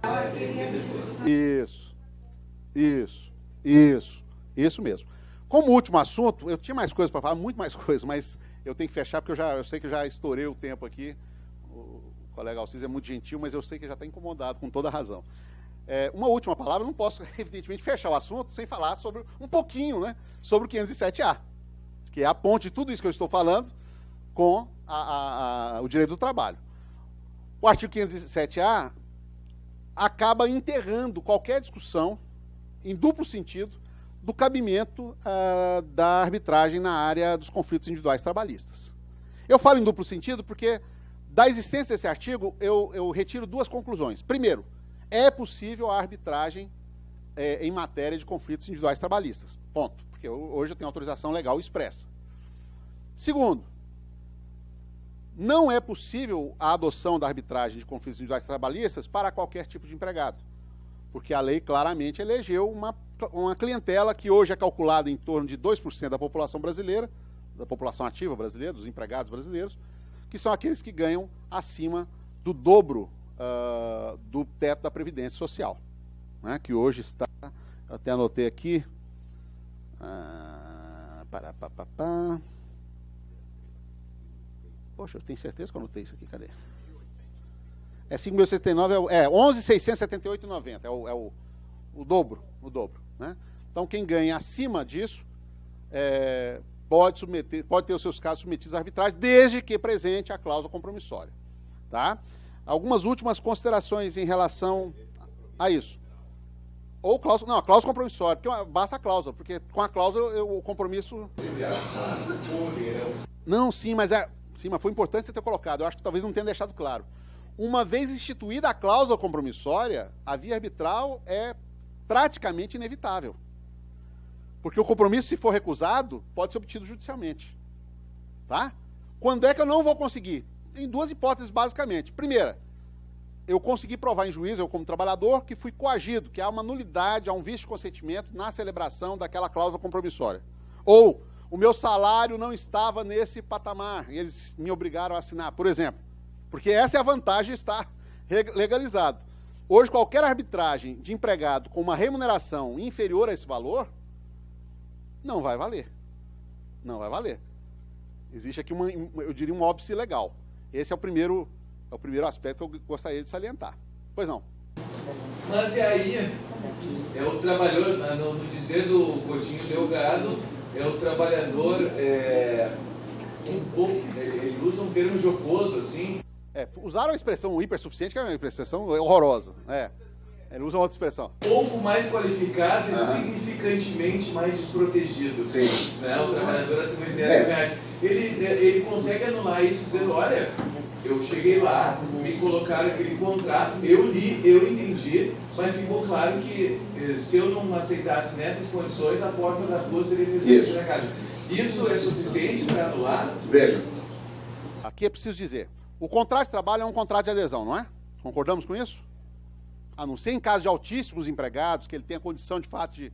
Isso mesmo. Como último assunto, eu tinha mais coisas para falar, muito mais coisas, mas eu tenho que fechar porque eu sei que eu já estourei o tempo aqui. O colega Alcides é muito gentil, mas eu sei que já está incomodado, com toda a razão. Uma última palavra, eu não posso, evidentemente, fechar o assunto sem falar sobre um pouquinho, né, sobre o 507A, que é a ponte de tudo isso que eu estou falando com o direito do trabalho. O artigo 507A acaba enterrando qualquer discussão, em duplo sentido, do cabimento da arbitragem na área dos conflitos individuais trabalhistas. Eu falo em duplo sentido porque, da existência desse artigo, eu retiro duas conclusões. Primeiro, é possível a arbitragem em matéria de conflitos individuais trabalhistas. Ponto. Porque hoje eu tenho autorização legal expressa. Segundo, não é possível a adoção da arbitragem de conflitos individuais trabalhistas para qualquer tipo de empregado, porque a lei claramente elegeu uma clientela que hoje é calculada em torno de 2% da população brasileira, da população ativa brasileira, dos empregados brasileiros, que são aqueles que ganham acima do dobro do teto da Previdência Social, né, que hoje está, eu até anotei aqui, Poxa, eu tenho certeza que eu anotei isso aqui, cadê? É 5.079, é 11.678,90, é o dobro, né? Então, quem ganha acima disso pode ter os seus casos submetidos à arbitragem, desde que presente a cláusula compromissória, tá? Algumas últimas considerações em relação a isso. Ou cláusula, não, a cláusula compromissória, porque basta a cláusula, porque com a cláusula o compromisso... Não, sim, mas foi importante você ter colocado, eu acho que talvez não tenha deixado claro. Uma vez instituída a cláusula compromissória, a via arbitral é praticamente inevitável. Porque o compromisso, se for recusado, pode ser obtido judicialmente. Tá? Quando é que eu não vou conseguir? Tem duas hipóteses, basicamente. Primeira, eu consegui provar em juízo, eu como trabalhador, que fui coagido, que há uma nulidade, há um vício de consentimento na celebração daquela cláusula compromissória. Ou o meu salário não estava nesse patamar, e eles me obrigaram a assinar, por exemplo. Porque essa é a vantagem de estar legalizado. Hoje, qualquer arbitragem de empregado com uma remuneração inferior a esse valor, não vai valer. Não vai valer. Existe aqui, eu diria, um óbice legal. Esse é o primeiro aspecto que eu gostaria de salientar. Pois não. Mas e aí, o trabalhador, no dizer do Coutinho Delgado, o trabalhador, um pouco, ele usa um termo jocoso, assim. Usaram a expressão hipersuficiente, que é uma expressão horrorosa. Ele usa outra expressão. Pouco mais qualificado e significantemente mais desprotegido. Sim. Né? O trabalhador acima de 10 reais. Ele consegue anular isso dizendo, olha, eu cheguei lá, me colocaram aquele contrato, eu li, eu entendi, mas ficou claro que se eu não aceitasse nessas condições, a porta da rua seria resolvida na casa. Isso é suficiente para anular? Veja. Aqui é preciso dizer, o contrato de trabalho é um contrato de adesão, não é? Concordamos com isso? A não ser em caso de altíssimos empregados, que ele tenha condição de fato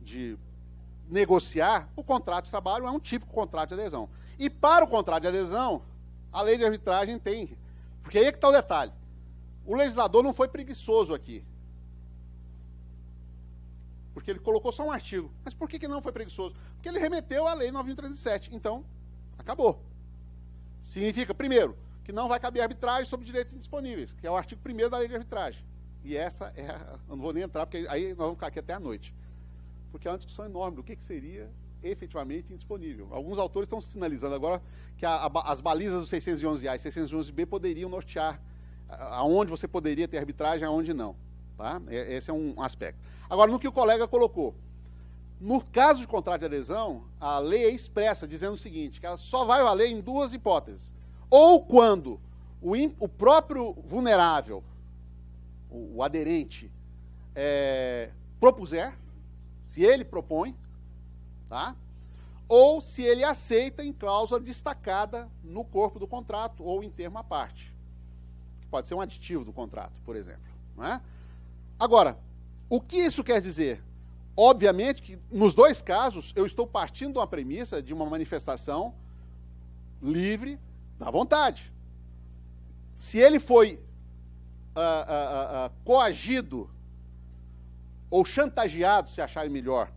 de negociar, o contrato de trabalho é um típico contrato de adesão. E para o contrato de adesão, a lei de arbitragem tem. Porque aí é que está o detalhe. O legislador não foi preguiçoso aqui. Porque ele colocou só um artigo. Mas por que não foi preguiçoso? Porque ele remeteu à lei 9.307. Então, acabou. Significa, primeiro, que não vai caber arbitragem sobre direitos indisponíveis, que é o artigo 1º da lei de arbitragem. E essa eu não vou nem entrar, porque aí nós vamos ficar aqui até a noite. Porque é uma discussão enorme do que seria efetivamente indisponível. Alguns autores estão sinalizando agora que as balizas do 611A e 611B poderiam nortear aonde você poderia ter arbitragem, aonde não. Tá? Esse é um aspecto. Agora, no que o colega colocou, no caso de contrato de adesão, a lei é expressa, dizendo o seguinte, que ela só vai valer em duas hipóteses. Ou quando o próprio vulnerável, o aderente, propuser, se ele propõe, tá? Ou se ele aceita em cláusula destacada no corpo do contrato ou em termo à parte. Pode ser um aditivo do contrato, por exemplo. Não é? Agora, o que isso quer dizer? Obviamente que, nos dois casos, eu estou partindo de uma premissa de uma manifestação livre da vontade. Se ele foi coagido ou chantageado, se acharem melhor,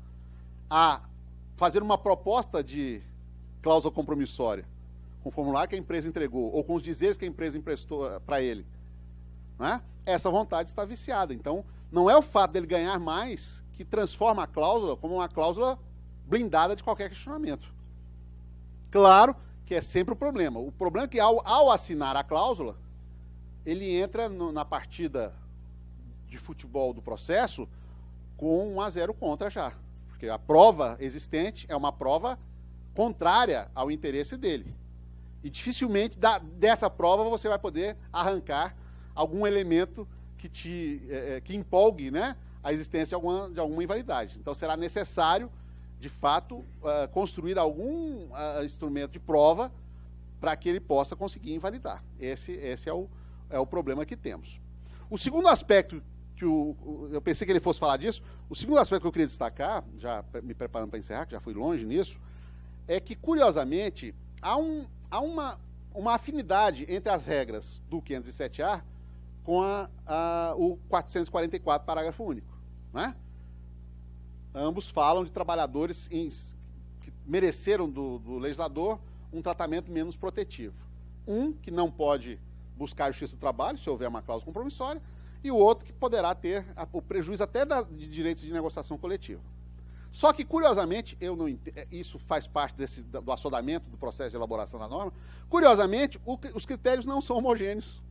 a fazer uma proposta de cláusula compromissória, com o formulário que a empresa entregou, ou com os dizeres que a empresa emprestou para ele, né? Essa vontade está viciada. Então, não é o fato dele ganhar mais que transforma a cláusula como uma cláusula blindada de qualquer questionamento. Claro que é sempre o problema. O problema é que, ao assinar a cláusula, ele entra na partida de futebol do processo com 1-0 contra já. Porque a prova existente é uma prova contrária ao interesse dele. E dificilmente dessa prova você vai poder arrancar algum elemento que empolgue, né, a existência de alguma invalidade. Então será necessário, de fato, construir algum instrumento de prova para que ele possa conseguir invalidar. Esse é o problema que temos. O segundo aspecto que eu pensei que ele fosse falar disso, o segundo aspecto que eu queria destacar, já me preparando para encerrar, que já fui longe nisso, é que, curiosamente, há uma afinidade entre as regras do 507A com o 444, parágrafo único. Né? Ambos falam de trabalhadores que mereceram do legislador um tratamento menos protetivo. Um que não pode buscar a Justiça do Trabalho, se houver uma cláusula compromissória, e o outro que poderá ter o prejuízo até de direitos de negociação coletiva. Só que, curiosamente, isso faz parte do assodamento do processo de elaboração da norma, curiosamente, os critérios não são homogêneos.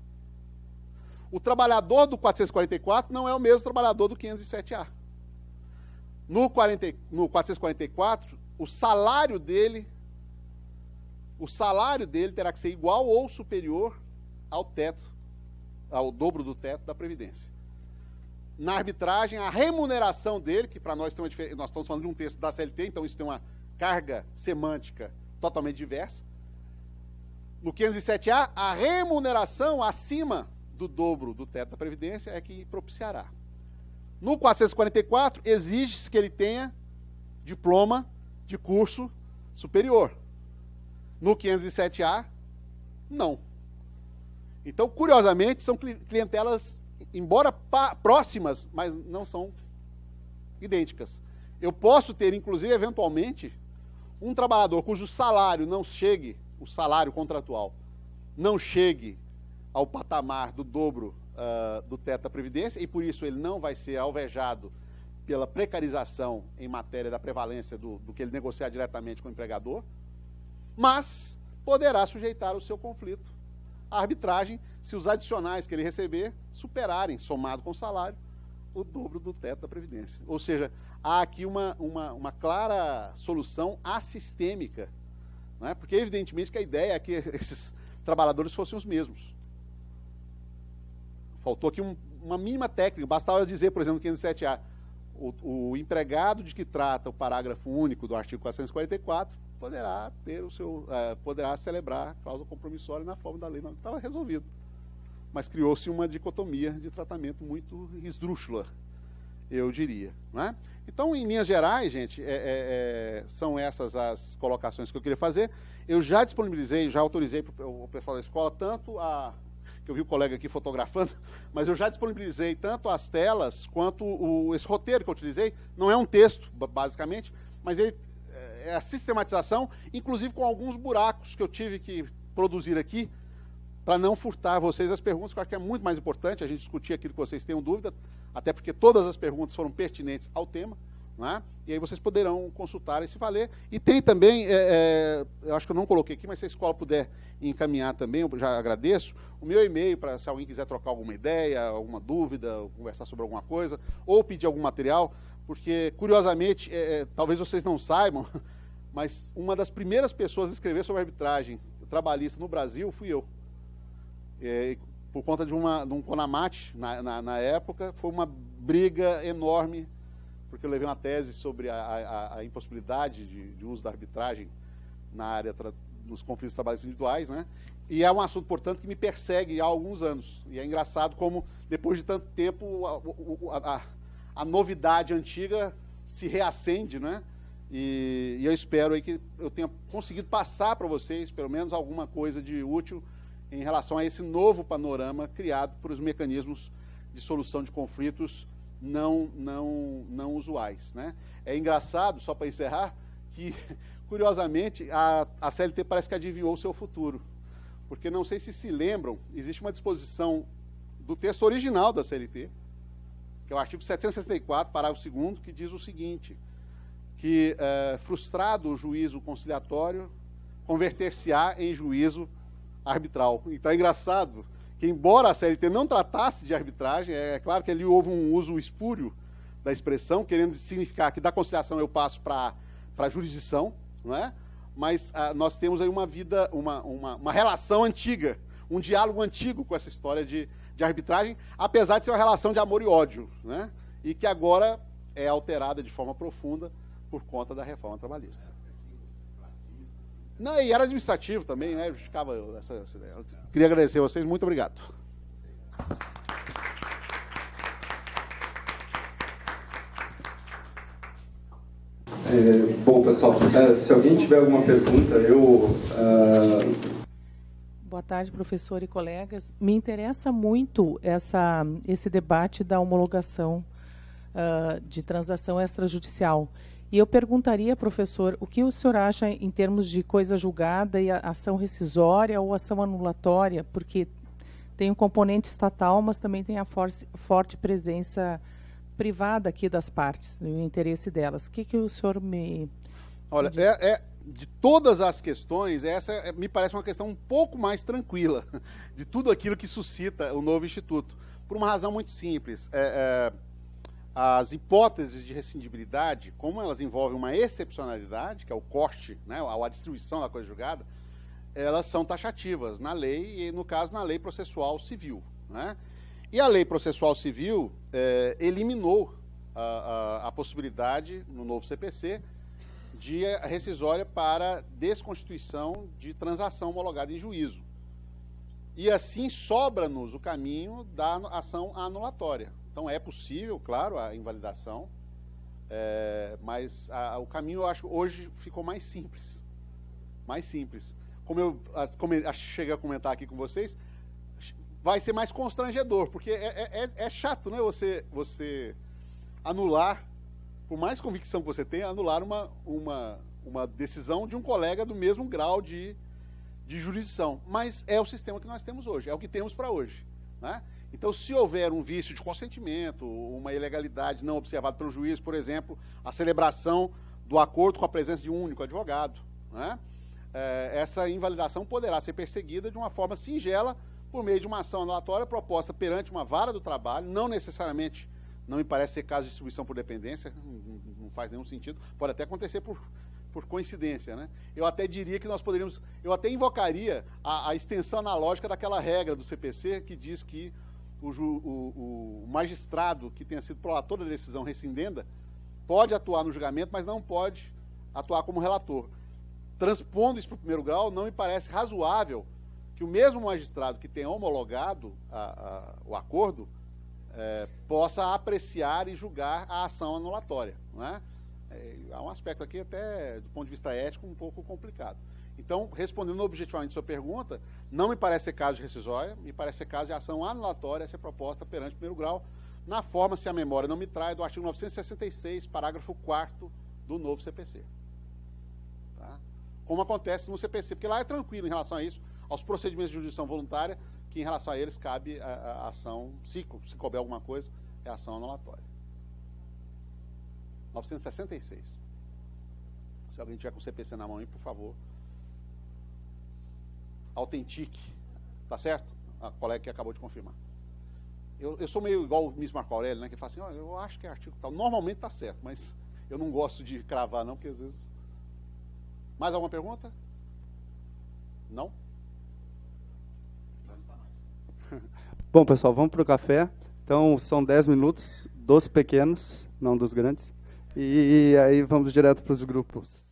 O trabalhador do 444 não é o mesmo trabalhador do 507A. No 444, o salário dele terá que ser igual ou superior ao teto, ao dobro do teto da Previdência. Na arbitragem, a remuneração dele, que para nós tem uma diferença, nós estamos falando de um texto da CLT, então isso tem uma carga semântica totalmente diversa. No 507A, a remuneração acima do dobro do teto da Previdência é que propiciará. No 444, exige-se que ele tenha diploma de curso superior. No 507A, não. Então, curiosamente, são clientelas, embora próximas, mas não são idênticas. Eu posso ter, inclusive, eventualmente, um trabalhador cujo salário não chegue, o salário contratual, não chegue ao patamar do dobro do teto da Previdência, e por isso ele não vai ser alvejado pela precarização em matéria da prevalência do que ele negociar diretamente com o empregador, mas poderá sujeitar o seu conflito à arbitragem se os adicionais que ele receber superarem, somado com o salário, o dobro do teto da Previdência. Ou seja, há aqui uma clara solução assistêmica, né? Porque evidentemente que a ideia é que esses trabalhadores fossem os mesmos. Faltou aqui uma mínima técnica, bastava dizer, por exemplo, no 507A, o empregado de que trata o parágrafo único do artigo 444 poderá ter poderá celebrar a cláusula compromissória na forma da lei. Não estava resolvido. Mas criou-se uma dicotomia de tratamento muito esdrúxula, eu diria. Né? Então, em linhas gerais, gente, são essas as colocações que eu queria fazer. Eu já disponibilizei, já autorizei para o pessoal da escola, tanto que eu vi o colega aqui fotografando, mas eu já disponibilizei tanto as telas quanto esse roteiro que eu utilizei. Não é um texto, basicamente, mas ele é a sistematização, inclusive com alguns buracos que eu tive que produzir aqui, para não furtar vocês as perguntas, que eu acho que é muito mais importante a gente discutir aquilo que vocês tenham dúvida, até porque todas as perguntas foram pertinentes ao tema, né? E aí vocês poderão consultar e se valer. E tem também, eu acho que eu não coloquei aqui, mas se a escola puder encaminhar também, eu já agradeço, o meu e-mail para se alguém quiser trocar alguma ideia, alguma dúvida, ou conversar sobre alguma coisa, ou pedir algum material, porque, curiosamente, talvez vocês não saibam, mas uma das primeiras pessoas a escrever sobre arbitragem trabalhista no Brasil fui eu. Por conta de um CONAMAT, na época, foi uma briga enorme, porque eu levei uma tese sobre a impossibilidade de uso da arbitragem na área dos conflitos trabalhistas individuais, né? E é um assunto, portanto, que me persegue há alguns anos. E é engraçado como, depois de tanto tempo, a novidade antiga se reacende, né? E eu espero aí que eu tenha conseguido passar para vocês, pelo menos, alguma coisa de útil em relação a esse novo panorama criado por os mecanismos de solução de conflitos não usuais, né? É engraçado, só para encerrar, que, curiosamente, a CLT parece que adivinhou o seu futuro. Porque, não sei se lembram, existe uma disposição do texto original da CLT, que é o artigo 764, parágrafo 2º, que diz o seguinte, que, frustrado o juízo conciliatório, converter-se-á em juízo arbitral. Então, é engraçado que, embora a CLT não tratasse de arbitragem, é claro que ali houve um uso espúrio da expressão, querendo significar que da conciliação eu passo para a jurisdição, não é? Mas nós temos aí uma relação antiga, um diálogo antigo com essa história de arbitragem, apesar de ser uma relação de amor e ódio, né? E que agora é alterada de forma profunda por conta da reforma trabalhista. Não, e era administrativo também, né? Justificava essa ideia. Eu queria agradecer a vocês, muito obrigado. Bom, pessoal, se alguém tiver alguma pergunta, Boa tarde, professor e colegas. Me interessa muito esse debate da homologação de transação extrajudicial. E eu perguntaria, professor, o que o senhor acha em termos de coisa julgada e ação rescisória ou ação anulatória? Porque tem um componente estatal, mas também tem a forte presença privada aqui das partes, o interesse delas. O que o senhor me... Olha, de todas as questões, essa me parece uma questão um pouco mais tranquila de tudo aquilo que suscita o novo Instituto, por uma razão muito simples. As hipóteses de rescindibilidade, como elas envolvem uma excepcionalidade, que é o corte, né, a distribuição da coisa julgada, elas são taxativas na lei, e no caso na lei processual civil, né? E a lei processual civil eliminou a possibilidade, no novo CPC, de rescisória para desconstituição de transação homologada em juízo. E assim sobra-nos o caminho da ação anulatória. Então é possível, claro, a invalidação, mas o caminho, eu acho, hoje ficou mais simples. Mais simples. Como eu cheguei a comentar aqui com vocês, vai ser mais constrangedor, porque é chato, né, você anular, por mais convicção que você tenha, anular uma decisão de um colega do mesmo grau de jurisdição. Mas é o sistema que nós temos hoje, é o que temos para hoje, né? Então, se houver um vício de consentimento, uma ilegalidade não observada pelo juiz, por exemplo, a celebração do acordo com a presença de um único advogado, né? Essa invalidação poderá ser perseguida de uma forma singela por meio de uma ação anulatória proposta perante uma vara do trabalho, não necessariamente, não me parece ser caso de distribuição por dependência, não faz nenhum sentido, pode até acontecer por coincidência, né? Eu até diria que nós poderíamos, eu até invocaria a extensão analógica daquela regra do CPC que diz que o magistrado que tenha sido prolator da decisão rescindenda pode atuar no julgamento, mas não pode atuar como relator. Transpondo isso para o primeiro grau, não me parece razoável que o mesmo magistrado que tenha homologado o acordo possa apreciar e julgar a ação anulatória, né? Há um aspecto aqui até, do ponto de vista ético, um pouco complicado. Então, respondendo objetivamente a sua pergunta, não me parece ser caso de rescisória, me parece ser caso de ação anulatória a ser proposta perante o primeiro grau, na forma, se a memória não me trai, do artigo 966, parágrafo 4º do novo CPC. Tá? Como acontece no CPC, porque lá é tranquilo em relação a isso, aos procedimentos de jurisdição voluntária, que em relação a eles cabe a ação, se couber alguma coisa, é a ação anulatória. 966. Se alguém tiver com o CPC na mão aí, por favor, autentique. Tá certo? A colega que acabou de confirmar. Eu sou meio igual o Miss Marco Aurélio, né? Que fala assim, oh, eu acho que é artigo tal. Normalmente tá certo, mas eu não gosto de cravar não, porque às vezes... Mais alguma pergunta? Não? Bom, pessoal, vamos para o café. Então, são 10 minutos, dos pequenos, não dos grandes. E aí vamos direto para os grupos.